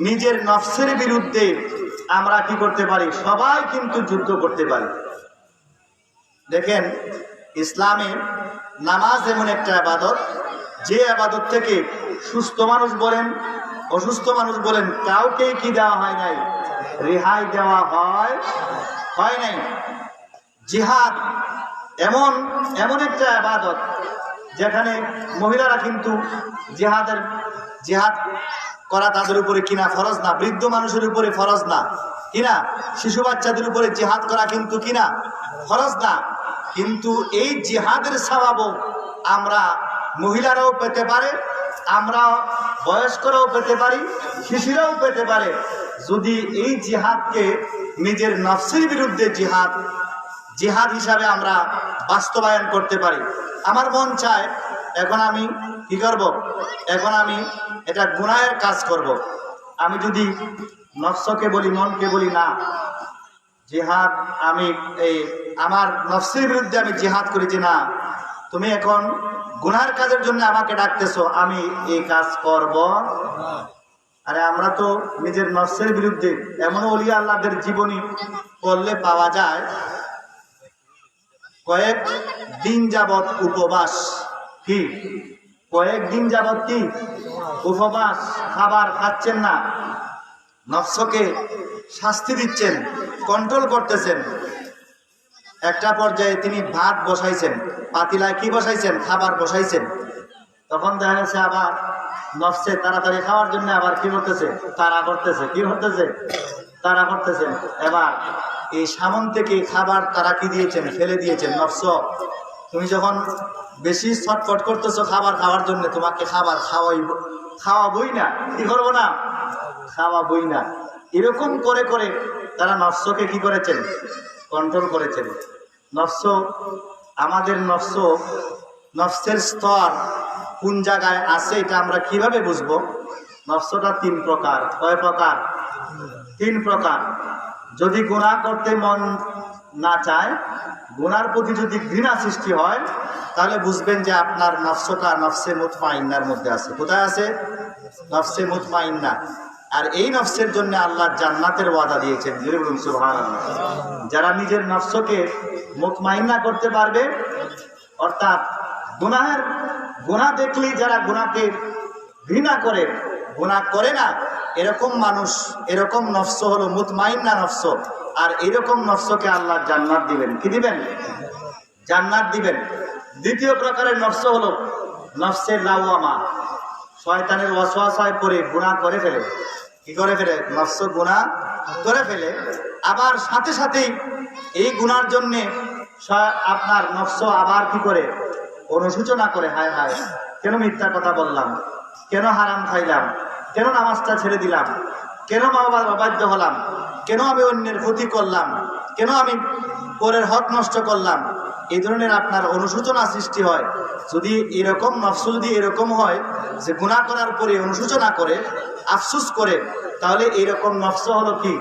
নিজের নফসের বিরুদ্ধে আমরা কি করতে পারি? সবাই কিন্তু যুদ্ধ করতে পারি। দেখেন, ইসলামে নামাজ এমন একটা ইবাদত, যে ইবাদত থেকে সুস্থ মানুষ বলেন অসুস্থ মানুষ বলেন কাউকেই কি দেওয়া হয় নাই, রেহাই দেওয়া হয় নাই। জিহাদ এমন এমন একটা ইবাদত যেখানে মহিলারা কিন্তু জিহাদ করা তাদের উপরে কিনা ফরজ না, বৃদ্ধ মানুষের উপরে ফরজ না, কিনা শিশু বাচ্চাদের উপরে জিহাদ করা কিন্তু কিনা ফরজ না। কিন্তু এই জিহাদের সওয়াবও আমরা মহিলারাও পেতে পারে, আমরা বয়স্করাও পেতে পারি, শিশুরাও পেতে পারে, যদি এই জিহাদকে নিজের নফসের বিরুদ্ধে জিহাদ হিসাবে আমরা বাস্তবায়ন করতে পারি। আমার মন চায় এখন আমি কি করব, এখন আমি এটা গুনাহের কাজ করব। আমি যদি নফসকে বলি, মনকে বলি না, জিহাদ আমি আমার নফসের বিরুদ্ধে আমি জিহাদ করেছি, না তুমি এখন গুনাহের কাজের জন্য আমাকে ডাকতেছো, আমি এই কাজ করব। আরে আমরা তো নিজের নফসের বিরুদ্ধে, এমন ওলিয়া আল্লাহদের জীবনী পড়লে পাওয়া যায় কয়েক দিন যাবৎ উপবাস, কি কয়েকদিন যাবৎ কি উপবাস, খাবার খাচ্ছেন না, নফসকে শাস্তি দিচ্ছেন, কন্ট্রোল করতেছেন। একটা পর্যায়ে তিনি ভাত বসাইছেন, পাতিলায় কি বসাইছেন, খাবার বসাইছেন। তখন দেখা গেছে আবার নফসে তাড়াতাড়ি খাওয়ার জন্য আবার কি করতেছে, তাড়া করতেছেন। এবার এই সামন থেকে খাবার তারা কি দিয়েছেন, ফেলে দিয়েছেন। নফস তুমি যখন বেশি ছটফট করতেছো খাবার খাওয়ার জন্য, তোমাকে খাবার খাওয়াবই না, কি করবো না, খাওয়াবই না। এরকম করে করে তারা নফসকে কি করেছেন, কন্ট্রোল করেছেন। নফস, আমাদের নফসের স্তর কোন জায়গায় আছে এটা আমরা কিভাবে বুঝবো? নফসটা 3 প্রকার। কয় প্রকার? 3 প্রকার। যদি গুনাহ করতে মন না চায়, গুনার প্রতি যদি ঘৃণা সৃষ্টি হয়, তাহলে বুঝবেন যে আপনার নফসটা নফসে মুতমাইন্নার মধ্যে আছে। কোথায় আছে? নফসে মুতমাইন্না। আর এই নফসের জন্য আল্লাহ জান্নাতের ওয়াদা দিয়েছেন। জোরে বলুন সুবহানাল্লাহ। যারা নিজের নফসকে মুতমাইন্না করতে পারবে, অর্থাৎ গুনাহ দেখলেই যারা গুনাহকে ঘৃণা করে, গুনাহ করে না, এরকম মানুষ, এরকম নফস হলো মুতমাইন্না নফস। আর এরকম নফসকে আল্লাহ জান্নাত দিবেন। কি দিবেন? জান্নাত দিবেন। দ্বিতীয় প্রকারের নফস হলো নফসে লাওয়ামা। শয়তানের ওয়াসওয়াসায় পড়ে গুনাহ করে ফেলে। কি করে ফেলে? নফস গুনাহ করে ফেলে। আবার সাথে সাথেই এই গুনার জন্যে আপনার নফস আবার কি করে? অনুশোচনা করে, হায় হায় কেন মিথ্যা কথা বললাম, কেন হারাম খাইলাম, কেন নামাজটা ছেড়ে দিলাম, কেন মা বাবার অবাধ্য হলাম, কেন আমি অন্যের ক্ষতি করলাম, কেন আমি পরের হক নষ্ট করলাম। এই ধরনের আপনার অনুশোচনা সৃষ্টি হয়। যদি এরকম নফস যদি এরকম হয় যে গুনাহ করার পরে অনুশোচনা করে, আফসোস করে, তাহলে এইরকম নফস হলো কি?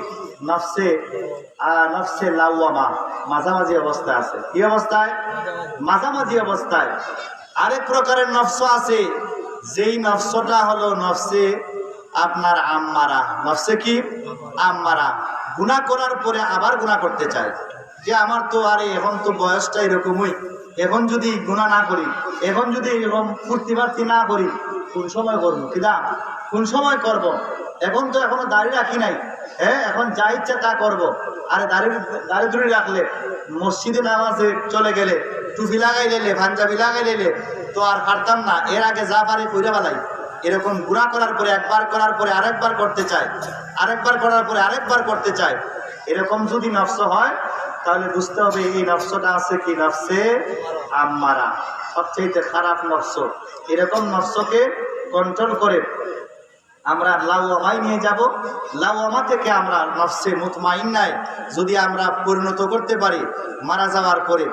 নফসে লাওয়ামা, মাঝামাঝি অবস্থায় আছে। কি অবস্থায়? মাঝামাঝি অবস্থায়। আরেক প্রকারের নফস আছে, যেই নফসটা হলো নফসে আপনার আম্মারা। নফসে কি? আম্মারা। গুনাহ করার পরে আবার গুনাহ করতে চায়, যে আমার তো আরে এখন তো বয়সটা এরকমই, এখন যদি গুনাহ না করি, এখন যদি এরকম ফুর্তি ফার্তি না করি, কোন সময় করবো? কিনা কোন সময় করব? এখন তো এখনো দাড়ি রাখি নাই, হ্যাঁ এখন যা ইচ্ছা তা করবো। আরে দাড়ি ধরে রাখলে, মসজিদে নামাজে চলে গেলে, টুপি লাগাই নিলে, পাঞ্জাবি লাগাই নিলে তো আর পারতাম না, এর আগে যা পারি কইরা বেলাই। এরকম গুনাহ করার পরে, একবার করার পরে আরেকবার করতে চায়, আরেকবার করার পরে আরেকবার করতে চায়। এরকম যদি নফস হয়, তাহলে বুঝতে হবে এই নফসটা আছে কি? নফসে আম্মারা, সবচেয়ে খারাপ নফস। এরকম নফসকে কন্ট্রোল করে আমরা লাওয়ামায় নিয়ে যাব। লাওয়ামা থেকে আমরা নফসে মুতমাইন্নায় যদি আমরা পরিণত করতে পারি, মারা যাওয়ার পরে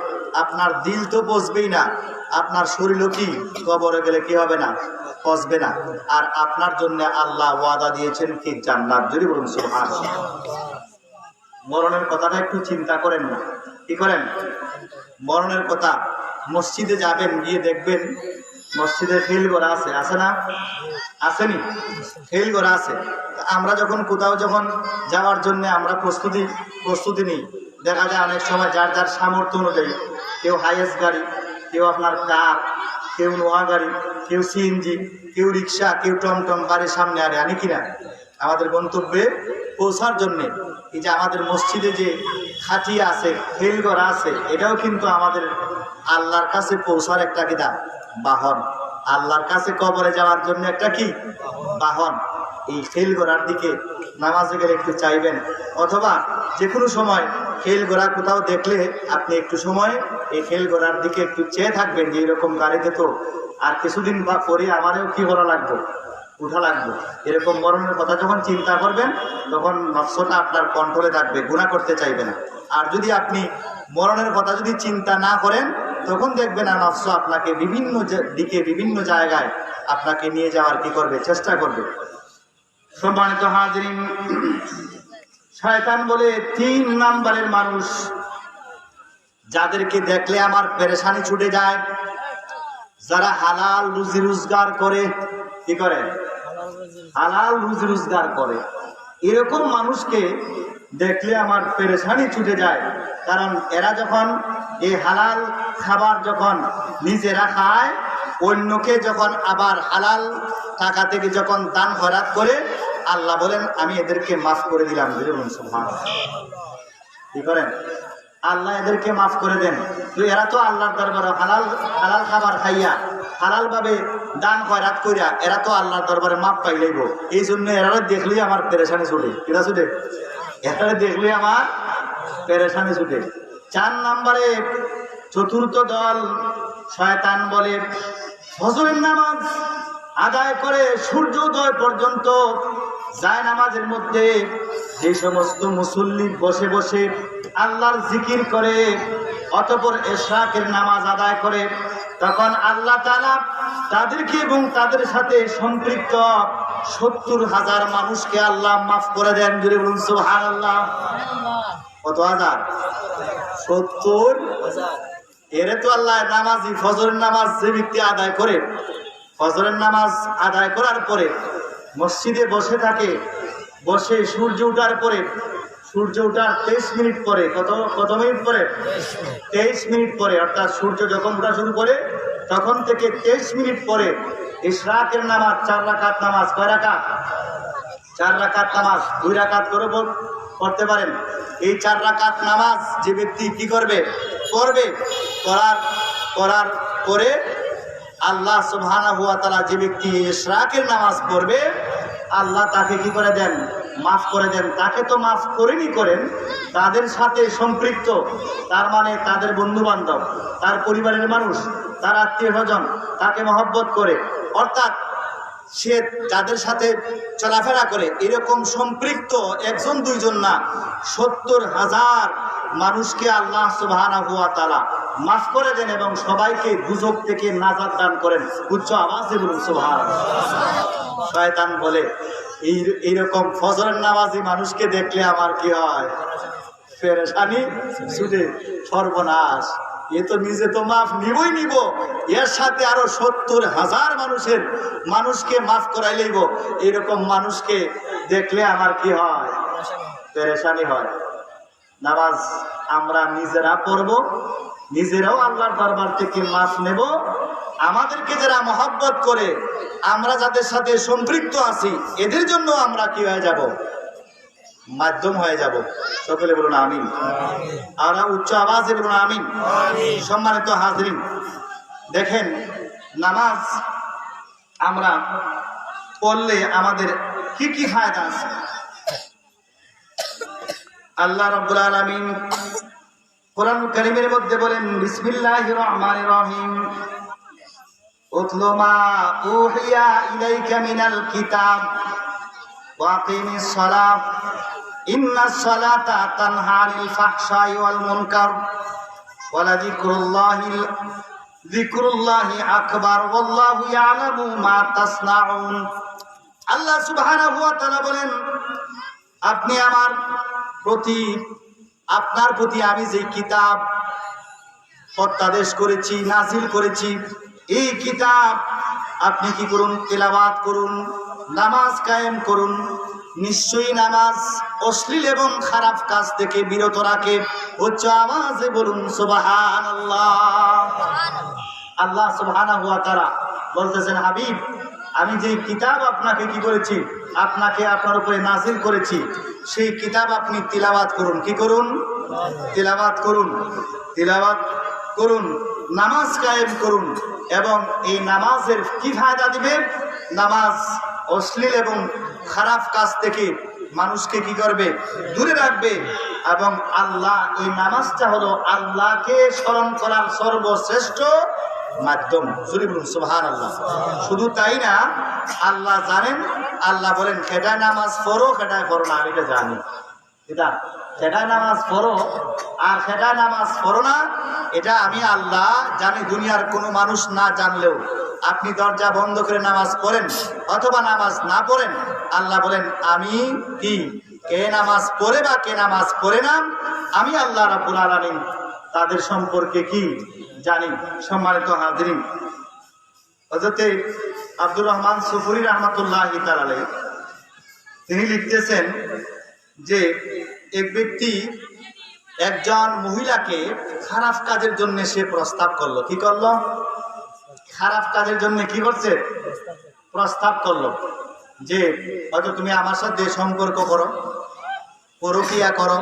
আপনার দিল তো পচবেই না, আপনার শরীরও কি কবরে গেলে কি হবে না? পচবে না। আর আপনার জন্য আল্লাহ ওয়াদা দিয়েছেন কি? জান্নাত। যদি বলুন সুবহানাল্লাহ। মরণের কথাটা একটু চিন্তা করেন না, কি করেন? মরণের কথা। মসজিদে যাবেন, গিয়ে দেখবেন মসজিদে ফেল করা আছে, আছে না? আসেনি? ফেল করা আছে। আমরা যখন কোথাও যখন যাওয়ার জন্য আমরা প্রস্তুতি নিই, দেখা যায় অনেক সময় যার যার সামর্থ্য অনুযায়ী, কেউ হাইয়েস্ট গাড়ি, কেউ আপনার কার, কেউ নোয়া গাড়ি, কেউ সিএনজি, কেউ রিক্সা, কেউ টমটম বাড়ির সামনে আনি কিনা আমাদের গন্তব্যে পৌঁছার জন্যে। এই যে আমাদের মসজিদে যে খাটিয়া আছে, খেলঘর আছে, এটাও কিন্তু আমাদের আল্লাহর কাছে পৌঁছার একটা কিনা বাহন। আল্লাহর কাছে কবরে যাওয়ার জন্য একটা কি বাহন। এই খেলঘোড়ার দিকে নামাজে গেলে একটু চাইবেন, অথবা যে কোনো সময় খেলঘোড়া কোথাও দেখলে আপনি একটু সময় এই খেলঘোড়ার দিকে একটু চেয়ে থাকবেন যে এরকম গাড়িতে তো আর কিছুদিন বা পরে আমারও কি করা লাগবে, উঠা লাগবে। এরকম মরণের কথা যখন চিন্তা করবেন তখন নফসটা আপনার কন্ট্রোলে থাকবে, গুনাহ করতে চাইবে না। আর যদি আপনি মরণের কথা যদি চিন্তা না করেন তখন দেখবেন না নফস আপনাকে বিভিন্ন দিকে বিভিন্ন জায়গায় আপনাকে নিয়ে যাওয়ার কি করবে, চেষ্টা করবে। সম্মানিত হাজিরিন, শয়তান বলে 3 নাম্বারের মানুষ যাদেরকে দেখলে আমার পেরেশানি ছুটে যায়, যারা হালাল রুজি রোজগার করে, কি করে হালাল রুজি রোজগার করে, এরকম মানুষকে দেখলে আমার পেরেশানি ছুটে যায়। কারণ এরা যখন এই হালাল খাবার যখন নিজেরা খায়, অন্যকে যখন আবার হালাল টাকা থেকে যখন দান খয়রাত করে, আল্লাহ বলেন আমি এদেরকে মাফ করে দিলাম। কি করেন? আল্লাহ এদেরকে মাফ করে দেন। তো এরা তো আল্লাহর দরবারে হালাল হালাল খাবার খাইয়া হালাল ভাবে দান খয়রাত কইরা এরা তো আল্লাহর দরবারে মাফ পাই লইব। এই জন্য এরা দেখলেই আমার পেরেশানি ছুটে। কিনা ছুটে? এরা দেখলেই আমার পেরেশানি ছুটে। 4 নম্বরে চতুর্থ দল, শয়তান বলে ফজরের নামাজ আদায় করে সূর্যোদয় পর্যন্ত যায় নামাজের মধ্যে যে সমস্ত মুসল্লি বসে বসে আল্লাহর জিকির করে, অতঃপর ইশরাকের নামাজ আদায় করে, তখন আল্লাহ তাআলা তাদেরকে এবং তাদের সাথে সম্পৃক্ত 70,000 মানুষকে আল্লাহ মাফ করে দেন। জোরে বলুন সুবহানাল্লাহ। কত হাজার? 70,000। এরে তো আল্লাহ নামাজি, ফজরের নামাজ যে ব্যক্তি আদায় করে, ফজরের নামাজ আদায় করার পরে মসজিদে বসে থাকে, বসে সূর্য ওঠার পরে, সূর্য ওঠার 23 মিনিট পরে, কত মিনিট পরে? 23 মিনিট পরে, অর্থাৎ সূর্য যখন ওঠা শুরু করে তখন থেকে 23 মিনিট পরে ইশরাকের নামাজ 4 রাকাত নামাজ। কয় রাকাত? 4 রাকাত নামাজ। 2 রাকাত করে পড়তে পারেন। এই 4 রাকাত নামাজ যে ব্যক্তি কি করবে, করবে, করার পরে আল্লাহ সুবহানাহু ওয়া তাআলা যে ব্যক্তি ইশরাকের নামাজ পড়বে, আল্লাহ তাকে কি করে দেন, মাফ করে দেন। তাকে তো মাফ করেন, তাদের সাথে সম্পৃক্ত, তার মানে তাদের বন্ধু বান্ধব, তার পরিবারের মানুষ, তার আত্মীয় স্বজন তাকে মহব্বত করে, অর্থাৎ সে যাদের সাথে চলাফেরা করে এরকম সম্পৃক্ত 1 2 জন না, 70,000 মানুষকে আল্লাহ সুবহানাহু ওয়া তাআলা মাফ করে দেন এবং সবাইকে দুজক থেকে নাজাত দান করেন। উচ্চ আওয়াজে বলুন সুবহানাল্লাহ। শয়তান বলে এইরকম ফজরের নামাজি মানুষকে দেখলে আমার কি হয়, পেরেশানি ছুটে, সর্বনাশ। এ তো নিজে তো মাফ নিব, এর সাথে আরো 70,000 মানুষকে মাফ করাই লইব। এরকম মানুষকে দেখলে আমার কি হয়, পেরেশানি হয়। নামাজ আমরা নিজেরা পড়ব, নিজেরাও আল্লাহর দরবার থেকে মাফ নেব, আমাদেরকে যারা মহব্বত করে, আমরা যাদের সাথে সম্পৃক্ত আছি, এদের জন্য আমরা কি হয়ে যাব, মাধ্যম হয়ে যাব। সকলে বলুন আমিন। আর উচ্চ আওয়াজে বলুন আমিন। সম্মানিত হাজরিন, দেখেন নামাজ আমরা পড়লে আমাদের কি কি ফায়দা আছে। আল্লাহ রাব্বুল আলামিন কোরআন কারীমের মধ্যে বলেন, বিসমিল্লাহির রহমানির রহিম, উতলু মা উহিয়া ইলাইকা মিনাল কিতাব ওয়া আকিমিস সালাহ ইন্নাস সালাতা তানহা আনিল ফাহশাই ওয়াল মুনকার ওয়া যিকরুল্লাহি আকবার ওয়াল্লাহু ইয়ালামু মা তাসনাউন। আল্লাহ সুবহানাহু ওয়া তাআলা বলেন, আপনি আপনার প্রতি আমি যে কিতাব প্রত্যাদেশ করেছি, নাজিল করেছি, এই কিতাব আপনি কি করুন, তেলাওয়াত করুন, নামাজ কায়েম করুন। নিশ্চয়ই নামাজ অশ্লীল এবং খারাপ কাজ থেকে বিরত রাখে। উচ্চ আওয়াজে বলুন সুবহানাল্লাহ। আল্লাহ সুবহানাহু ওয়া তাআলা বলতেছেন, হাবিব আমি যে কিতাব আপনাকে কি করেছি, আপনাকে আপনার উপরে নাজিল করেছি, সেই কিতাব আপনি তিলাওয়াত করুন। কি করুন? তিলাওয়াত করুন, তিলাওয়াত করুন, নামাজ কায়েম করুন। এবং এই নামাজের কি ফায়দা দিবে? নামাজ অশ্লীল এবং খারাপ কাজ থেকে মানুষকে কি করবে? দূরে রাখবে। এবং আল্লাহ, এই নামাজটা হলো আল্লাহকে স্মরণ করার সর্বশ্রেষ্ঠ মাধ্যম। জোরে বলুন সুবহানাল্লাহ। শুধু তাই না, আল্লাহ জানেন, আল্লাহ বলেন খেটায় নামাজ পড়ো, খেটায় পড়ো না, আমি এটা জানি। এটা খেটায় নামাজ পড়ো আর খেটায় নামাজ পড়ো না, এটা আমি আল্লাহ জানি। দুনিয়ার কোনো মানুষ না জানলেও আপনি দরজা বন্ধ করে নামাজ পড়েন অথবা নামাজ না পড়েন, আল্লাহ বলেন আমি কি, কে নামাজ পড়ে বা কে নামাজ পড়ে না, আমি আল্লাহ রাব্বুল আলামিন তাদের সম্পর্কে কি জানি। সম্মানিত হাজরিন, হযরতে আব্দুর রহমান সুফুরি রাহমাতুল্লাহি তাআলা আলাইহি তিনি লিখতেছেন যে এক ব্যক্তি একজন মহিলাকে খারাপ কাজের জন্য সে প্রস্তাব করলো। কি করলো? খারাপ কাজের জন্য কি করছে? প্রস্তাব করলো যে হয়তো তুমি আমার সাথে সম্পর্ক করো, পরকীয়া করো,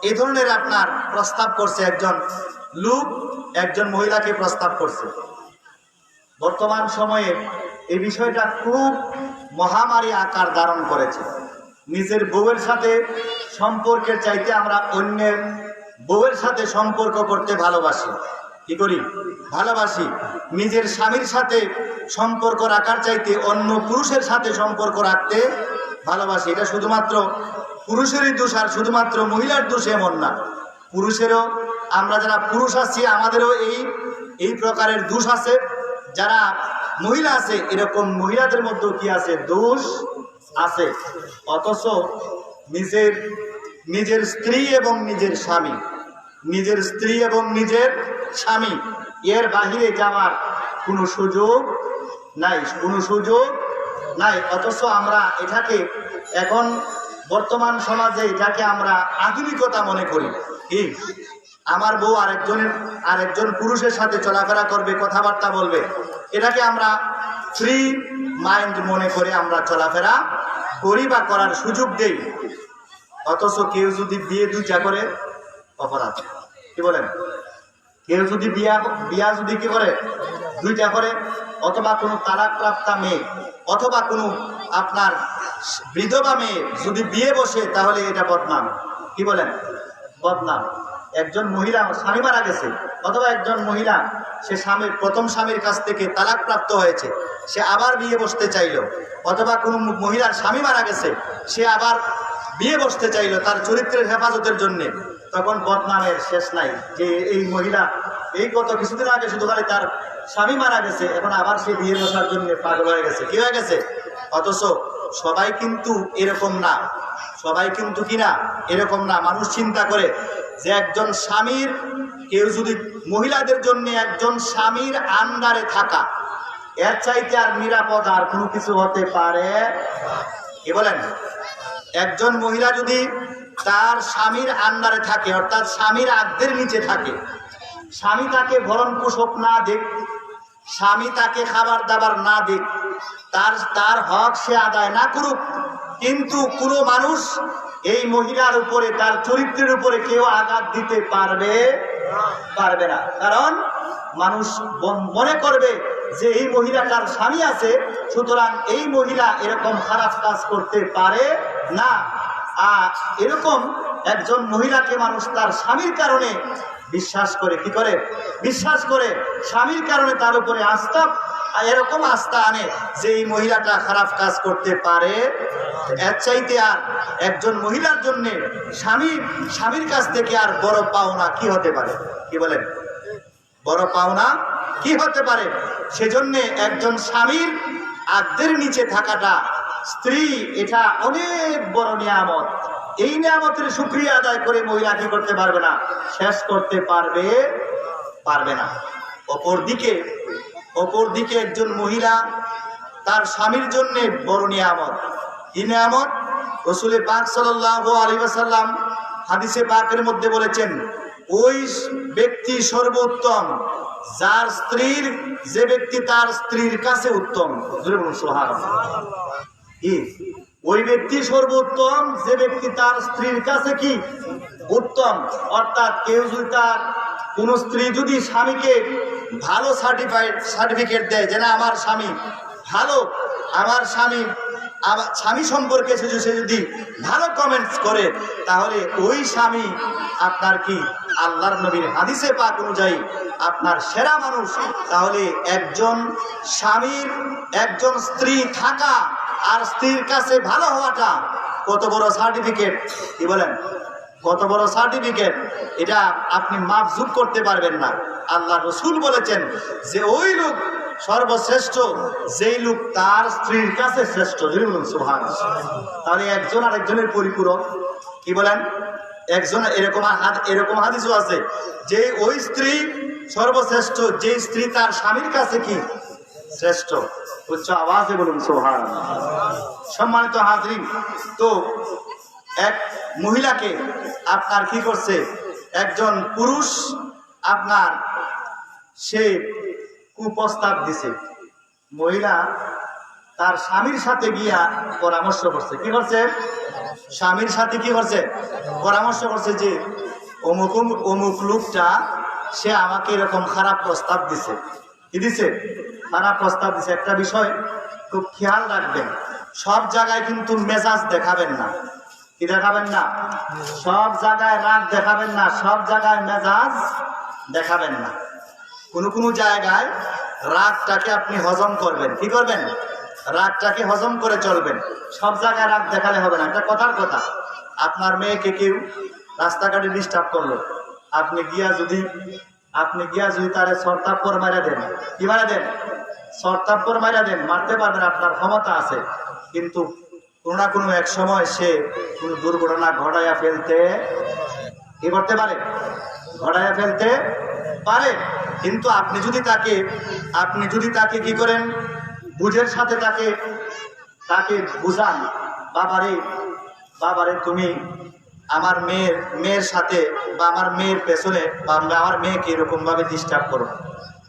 এই ধরনের আপনার প্রস্তাব করছে। একজন লোক একজন মহিলাকে প্রস্তাব করছে। বর্তমান সময়ে এই বিষয়টা খুব মহামারী আকার ধারণ করেছে। নিজের বউয়ের সাথে সম্পর্কের চাইতে আমরা অন্যের বউয়ের সাথে সম্পর্ক করতে ভালোবাসি। কি করি? ভালোবাসি। নিজের স্বামীর সাথে সম্পর্ক রাখার চাইতে অন্য পুরুষের সাথে সম্পর্ক রাখতে ভালোবাসি। এটা শুধুমাত্র পুরুষেরই দোষ, আর শুধুমাত্র মহিলার দোষ এমন না। পুরুষেরও, আমরা যারা পুরুষ আছি আমাদেরও এই প্রকারের দোষ আছে। যারা মহিলা আছে এরকম মহিলাদের মধ্যেও কি আছে? দোষ আছে। অথচ নিজের স্ত্রী এবং নিজের স্বামী, নিজের স্ত্রী এবং নিজের স্বামী, এর বাহিরে যাওয়ার কোনো সুযোগ নাই, কোনো সুযোগ নাই। অথচ আমরা এটাকে এখন বর্তমান সমাজে যাকে আমরা আধুনিকতা মনে করি, কি আমার বউ আরেকজন পুরুষের সাথে চলাফেরা করবে, কথাবার্তা বলবে, এটাকে আমরা ফ্রি মাইন্ড মনে করে আমরা চলাফেরা করি বা করার সুযোগ দেই। অথচ কেউ যদি বিয়ে দুইটা করে, অপরাধ। কি বলেন? কেউ যদি বিয়া যদি কি করে, দুইটা করে, অথবা কোনো তালাকপ্রাপ্তা মেয়ে অথবা কোনো আপনার বিধবা মেয়ে যদি বিয়ে বসে, তাহলে এটা বদনাম। কি বলেন? বদনাম। একজন মহিলা স্বামী মারা গেছে, অথবা একজন মহিলা সে প্রথম স্বামীর কাছ থেকে তালাকপ্রাপ্ত হয়েছে, সে আবার বিয়ে বসতে চাইল, অথবা কোনো মহিলার স্বামী মারা গেছে, সে আবার বিয়ে বসতে চাইল তার চরিত্রের হেফাজতের জন্য, তখন বদনামের শেষ নাই। যে এই মহিলা এই গত কিছুদিন আগে শুধু খালি তার স্বামী মারা গেছে, এখন আবার সে বিয়ে বসার জন্য পাগল হয়ে গেছে। কি হয়ে গেছে? অথচ সবাই কিন্তু এরকম না, সবাই কিন্তু কিনা এরকম না। মানুষ চিন্তা করে যে একজন স্বামীর, কেউ যদি মহিলাদের জন্য একজন স্বামীর আন্ডারে থাকা, এর চাইতে আর নিরাপদ আর কোনো কিছু হতে পারে? কি বলেন? একজন মহিলা যদি তার স্বামীর আন্ডারে থাকে, অর্থাৎ স্বামীর আজ্ঞের নিচে থাকে, স্বামী তাকে ভরণ পোষক না দেখ, স্বামী তাকে খাবার দাবার না দেখ, তার হক সে আদায় না করুক, কিন্তু কোনো মানুষ এই মহিলার উপরে, তার চরিত্রের উপরে কেউ আঘাত দিতে পারবে না। কারণ মানুষ মনে করবে যে এই মহিলা, তার স্বামী আছে, সুতরাং এই মহিলা এরকম খারাপ কাজ করতে পারে না। আর এরকম একজন মহিলাকে মানুষ তার স্বামীর কারণে বিশ্বাস করে, কি করে? বিশ্বাস করে, স্বামীর কারণে তার উপরে আস্থা, এরকম আস্থা আনে যে এই মহিলাটা খারাপ কাজ করতে পারে। এর চাইতে আর একজন মহিলার জন্য স্বামীর কাছ থেকে আর বড় পাওনা কি হতে পারে? কি বলেন? বড় পাওনা কি হতে পারে? সেজন্য একজন স্বামীর আজ্ঞের নিচে থাকাটা, স্ত্রী, এটা অনেক বড় নিয়ামত। এই নিয়ামতের শুকরিয়া আদায় করে মহিলা কি করতে পারবে না? শেষ করতে পারবে না। অপরদিকে একজন মহিলা তার স্বামীর জন্য বড় নিয়ামত। কি নিয়ামত? রাসূল পাক সাল্লাল্লাহু আলাইহি ওয়াসাল্লাম হাদিসে পাকের মধ্যে বলেছেন, ওই ব্যক্তি সর্বোত্তম যার স্ত্রীর, যে ব্যক্তি তার স্ত্রীর কাছে উত্তম। সুবহানাল্লাহ। ওই ব্যক্তি সর্বোত্তম যে ব্যক্তি তার স্ত্রীর কাছে কি উত্তম। অর্থাৎ কেউ যদি তার কোন স্ত্রী যদি স্বামীকে ভালো সার্টিফিকেট দেয় যে না আমার স্বামী ভালো, আমার স্বামী সম্পর্কে সে যদি ভালো কমেন্টস করে, তাহলে ওই স্বামী আপনার কি আল্লাহর নবীর হাদিসে পাক অনুযায়ী আপনার সেরা মানুষ। তাহলে একজন স্বামীর একজন স্ত্রী থাকা আর স্ত্রীর কাছে ভালো হওয়াটা কত বড় সার্টিফিকেট, কি বলেন, কত বড় সার্টিফিকেট, এটা আপনি মাপজুব করতে পারবেন না। আল্লাহ রসুল বলেছেন যে ওই লোক সর্বশ্রেষ্ঠ যেই লোক তার স্ত্রীর কাছে শ্রেষ্ঠ। সুবহানাল্লাহ। তাহলে একজন আর একজনের পরিপূরক, কি বলেন, একজন এরকম হাদিসও আছে যে ওই স্ত্রী সর্বশ্রেষ্ঠ যে স্ত্রী তার স্বামীর কাছে কি শ্রেষ্ঠ। উচ্চ আওয়াজে বলুন সুবহানাল্লাহ। সম্মানিত হাজরিন, তো এক মহিলাকে আপনার কি করছে, একজন পুরুষ আপনার সে কুপ্রস্তাব দিছে। মহিলা তার স্বামীর সাথে গিয়া পরামর্শ করছে, কি করছে, স্বামীর সাথে কি করছে, পরামর্শ করছে যে অমুক অমুক লোকটা সে আমাকে এরকম খারাপ প্রস্তাব দিছে। কি দিছে, খারাপ প্রস্তাব দিছে। একটা বিষয় খুব খেয়াল রাখবেন, সব জায়গায় কিন্তু মেজাজ দেখাবেন না। কি দেখাবেন না, সব জায়গায় রাগ দেখাবেন না, সব জায়গায় মেজাজ দেখাবেন না। কোনো জায়গায় রাগটাকে আপনি হজম করবেন, কি করবেন, রাগটাকে হজম করে চলবেন। সব জায়গায় রাগ দেখালে হবে না। একটা কথার কথা, আপনার মেয়েকে কেউ রাস্তাঘাটে ডিস্টার্ব করলো, আপনি গিয়া যদি তারে সরতাপ্পর মারা দেন, কি মারা দেন, সরতাপ্পর মারা দেন, মারতে পারবেন, আপনার ক্ষমতা আছে। কিন্তু কোনো না কোনো এক সময় সে কোনো দুর্ঘটনা ঘটাইয়া ফেলতে কি করতে পারে, ঘটাইয়া ফেলতে পারে। কিন্তু আপনি যদি তাকে কি করেন, বুঝের সাথে তাকে বুঝান, বাবারে তুমি আমার মেয়ের সাথে বা আমার মেয়ের পেছনে বা আমার মেয়েকে এরকম ভাবে ডিস্টার্ব করো।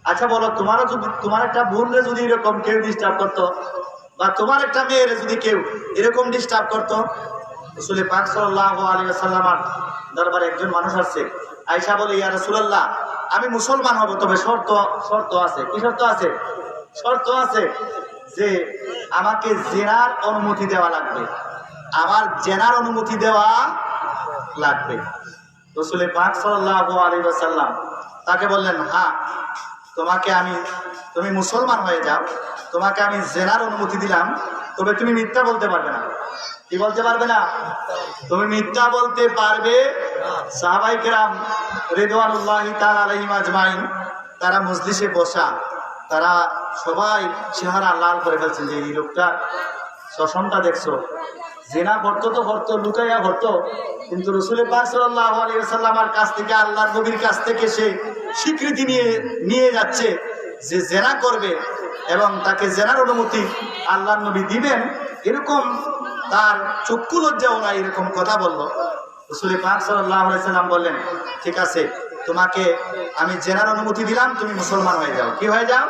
আচ্ছা বলো, তোমার একটা বোনরে যদি এরকম কেউ ডিস্টার্ব করতো, বা তোমার একটা মেয়েরে যদি কেউ এরকম ডিস্টার্ব করতো। রাসূল পাক সাল্লাল্লাহু আলাইহি ওয়াসাল্লামের দরবারে একজন মানুষ আসছে, আয়েশা বলে, ইয়া রাসূলুল্লাহ, আমি মুসলমান হব, তবে শর্ত আছে। কি শর্ত আছে? শর্ত আছে যে আমাকে জেনার অনুমতি দেওয়া লাগবে, আমার জেনার অনুমতি দেওয়া লাগবে। রাসূল পাক সাল্লাল্লাহু আলাইহি ওয়াসাল্লাম তাকে বললেন, হ্যাঁ তুমি মুসলমান হয়ে যাও, তোমাকে আমি জেনার অনুমতি দিলাম, তবে তুমি মিথ্যা বলতে পারবে না। কি বলতে পারবে না? তুমি মিথ্যা বলতে পারবে। সাহাবায়ে কেরাম রিদওয়ানুল্লাহি তাআলা আলাইহিম আজমাইন তারা মজলিসে বসা, তারা সবাই চেহারা লাল করে ফেলছেন যে এই লোকটা শশমটা দেখছো, জেনা করতো তো করতো, লুকাইয়া করতো, কিন্তু রাসূল পাক সাল্লাল্লাহু আলাইহি ওয়াসাল্লামের কাছ থেকে, আল্লাহর নবীর কাছ থেকে সে স্বীকৃতি নিয়ে যাচ্ছে যে জেনা করবে এবং তাকে জেনার অনুমতি আল্লাহর নবী দিবেন। এরকম তার চক্ষু লজ্জাও নাই, এরকম কথা বললো। রাসূল পাক সাল্লাল্লাহু আলাইহি ওয়াসাল্লাম বললেন, ঠিক আছে, তোমাকে আমি জেনার অনুমতি দিলাম, তুমি মুসলমান হয়ে যাও। কি হয়ে যাও?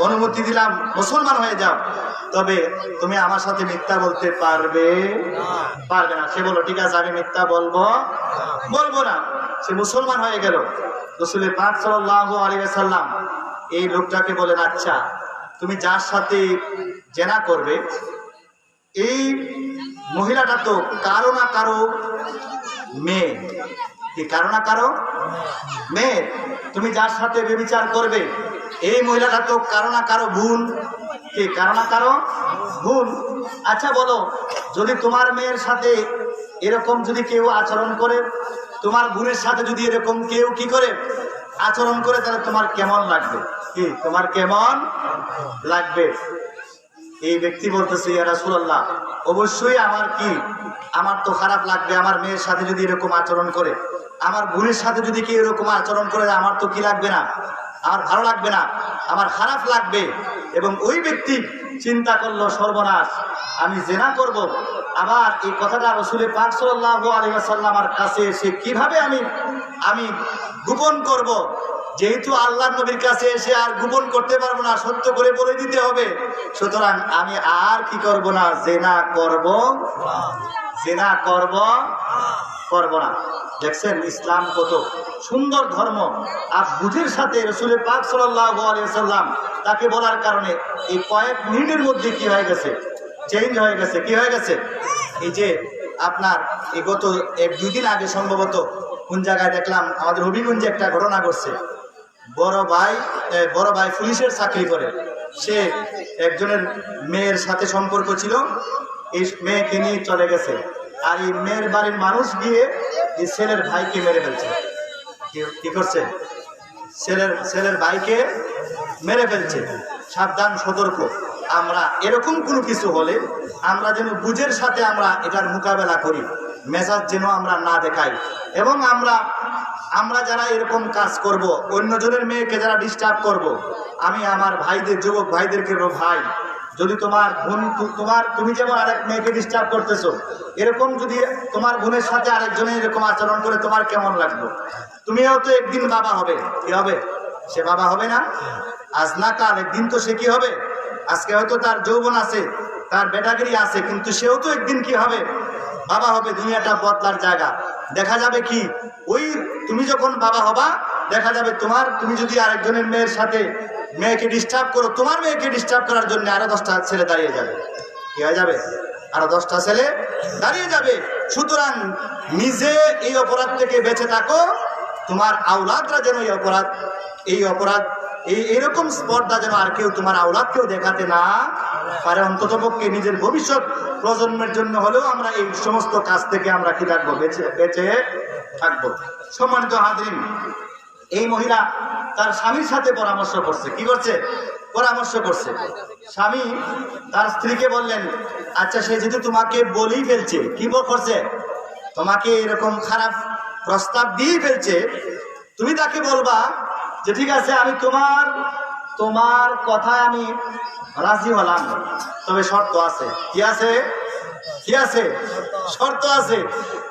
অনুমতি দিলাম, মুসলমান হয়ে যাও, তবে তুমি আমার সাথে মিথ্যা বলতে পারবে না। সে বলল, ঠিক আছে, আমি মিথ্যা বলবো না। সে মুসলমান হয়ে গেল। রাসূল পাক সাল্লাল্লাহু আলাইহি ওয়াসাল্লাম এই লোকটাকে বলেন, আচ্ছা তুমি যার সাথে জেনা করবে, এই মহিলাটা তো কারো না কারো মেয়ে। কি কারো না কারো মেয়ে? তুমি যার সাথে ব্যভিচার করবে, এই মহিলাটা তো কারো না কারো বোন। কি কারো না কারো বোন? আচ্ছা বলো, যদি তোমার মেয়ের সাথে এরকম যদি কেউ আচরণ করে, তোমার বোনের সাথে যদি এরকম কেউ কি করে আচরণ করে, তাহলে তোমার কেমন লাগবে? কি তোমার কেমন লাগবে? এই ব্যক্তি বলতেছে, ইয়া রাসূলুল্লাহ, অবশ্যই আমার তো খারাপ লাগবে। আমার মেয়ের সাথে যদি এরকম আচরণ করে, আমার বোনের সাথে যদি কেউ এরকম আচরণ করে, আমার তো কি লাগবে না, আমার ভালো লাগবে না, আমার খারাপ লাগবে। এবং ওই ব্যক্তি চিন্তা করলো, সর্বনাশ, আমি জেনা করব। আবার এই কথাটা রাসূল পাক সাল্লাল্লাহু আলাইহি ওয়াসাল্লামের কাছে এসে কিভাবে আমি গোপন করব? যেহেতু আল্লাহর নবীর কাছে এসে আর গোপন করতে পারবো না, সত্য করে বলে দিতে হবে, সুতরাং আমি আর কি করব না, জেনা করব না। দেখছেন ইসলাম কত সুন্দর ধর্ম। আর বুঝের সাথে রাসূল পাক সাল্লাল্লাহু আলাইহি ওয়াসাল্লাম তাকে বলার কারণে এই কয়েক মিনিটের মধ্যে কি হয়ে গেছে, চেঞ্জ হয়ে গেছে। কি হয়ে গেছে? এই যে আপনার এই গত 1-2 দিন আগে সম্ভবত কোন জায়গায় দেখলাম, আমাদের হবিগঞ্জে একটা ঘটনা ঘটছে। বড় ভাই পুলিশের চাকরি করে, সে একজনের মেয়ের সাথে সম্পর্ক ছিল, এই মেয়েকে নিয়ে চলে গেছে। আর এই মেয়ের বাড়ির মানুষ গিয়ে এই ছেলের ভাইকে মেরে ফেলছে। কি করছে? ছেলের ভাইকে মেরে ফেলছে। সাবধান, সতর্ক। আমরা এরকম কোনো কিছু হলে আমরা যেন বুঝের সাথে আমরা এটার মোকাবেলা করি, মেজাজ যেন আমরা না দেখাই। এবং আমরা যারা এরকম কাজ করব, অন্যজনের মেয়েকে যারা ডিস্টার্ব করব, আমি আমার ভাইদের, যুবক ভাইদেরকে বলবো, ভাই যদি তোমার বোন, তুমি যেমন আরেক মেয়েকে ডিস্টার্ব করতেছো, এরকম যদি তোমার বোনের সাথে আরেকজনে এরকম আচরণ করে তোমার কেমন লাগবে? তুমিও তো একদিন বাবা হবে। কি হবে? সে বাবা হবে না? আজ না কাল একদিন তো সে কি হবে? আজকে হয়তো তার যৌবন আছে, তার বেটাগিরি আছে, কিন্তু সেও তো একদিন কি হবে? বাবা হবে। দুনিয়াটা বদলার জায়গা। দেখা যাবে কি, ওই তুমি যখন বাবা হবা, দেখা যাবে তুমি যদি আরেকজনের মেয়ের সাথে মেয়েকে ডিস্টার্ব করো, তোমার মেয়েকে ডিস্টার্ব করার জন্য আরো 10টা ছেলে দাঁড়িয়ে যাবে। কি হয়ে যাবে? আরো 10টা ছেলে দাঁড়িয়ে যাবে। সুতরাং নিজে এই অপরাধ থেকে বেঁচে থাকো, তোমার আওলাদরা যেন এই অপরাধ এইরকম স্পর্ধা যেন আর কেউ তোমার আওলাদকেও দেখাতে না পারে। অন্ততপক্ষে নিজের ভবিষ্যৎ প্রজন্মের জন্য হলেও আমরা এই সমস্ত কাজ থেকে আমরা কি থাকবো, বেঁচে থাকবো। সম্মানিত হাজরিন, এই মহিলা তার স্বামীর সাথে পরামর্শ করছে। কি করছে? পরামর্শ করছে। স্বামী তার স্ত্রীকে বললেন, আচ্ছা সে যেহেতু তোমাকে বলেই ফেলছে, কি করছে, তোমাকে এরকম খারাপ প্রস্তাব দিয়ে ফেলছে, তুমি তাকে বলবা যে ঠিক আছে, আমি তোমার কথায় আমি রাজি হলাম, তবে শর্ত আছে। কি আছে? শর্ত আছে।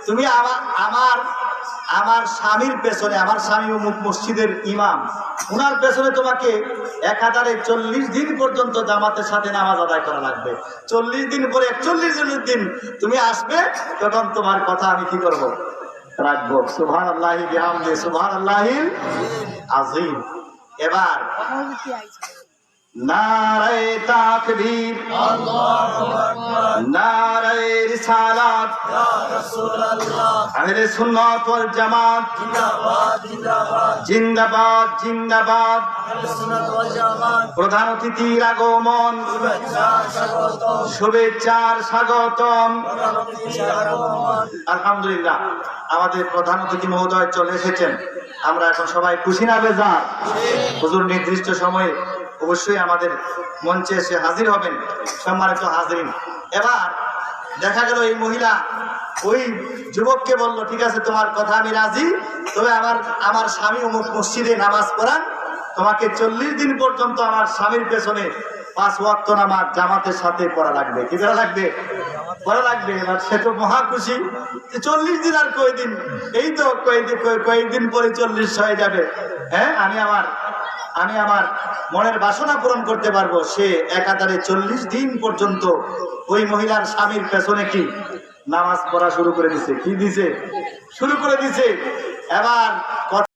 তুমি আমার স্বামীর পেছনে, আমার স্বামী অমুক মসজিদের ইমাম, ওনার পেছনে তোমাকে একাধারে 40 দিন পর্যন্ত জামাতের সাথে নামাজ আদায় করা লাগবে। 40 দিন পরে 41 দিন তুমি আসবে, তখন তোমার কথা আমি কি করব? রাখবো। সুবহানাল্লাহি বিহামদিহি, সুবহানাল্লাহিল আযীম। এবার নারায়ে তাকবীর, আল্লাহু আকবার, নারায়ে রিসালাত, ইয়া রাসূলুল্লাহ, আহলে সুন্নাত ওয়াল জামাত জিন্দাবাদ জিন্দাবাদ, জিন্দাবাদ জিন্দাবাদ, আহলে সুন্নাত ওয়াল জামাত। প্রধান অতিথির আগমন, শুভেচ্ছার স্বাগতম। আলহামদুলিল্লাহ, আমাদের প্রধান অতিথি মহোদয় চলে এসেছেন। আমরা এখন সবাই খুশি না বেজার? হুজুর নির্দিষ্ট সময়ে অবশ্যই আমাদের মঞ্চে এসে হাজির হবেন। সম্মানিত হাজিরিন, এবার দেখা গেল এই মহিলা ওই যুবককে বলল, ঠিক আছে তোমার কথা আমি রাজি, তবে আমার স্বামী অমুক মসজিদে নামাজ পড়ান, তোমাকে 40 দিন পর্যন্ত আমার স্বামীর পেছনে 5 ওয়াক্ত নামাজ জামাতের সাথে পড়া লাগবে। কি করা লাগবে? পড়া লাগবে। এবার সে তো মহা খুশি, 40 দিন আর কয়দিন, এই তো কয়েকদিন পরে 40 হয়ে যাবে। হ্যাঁ, আমি আমার মনের বাসনা পূরণ করতে পারবো। সে একাধারে 40 দিন পর্যন্ত ওই মহিলার স্বামীর পেছনে কি নামাজ পড়া শুরু করে দিছে। কি দিছে? শুরু করে দিছে। এবার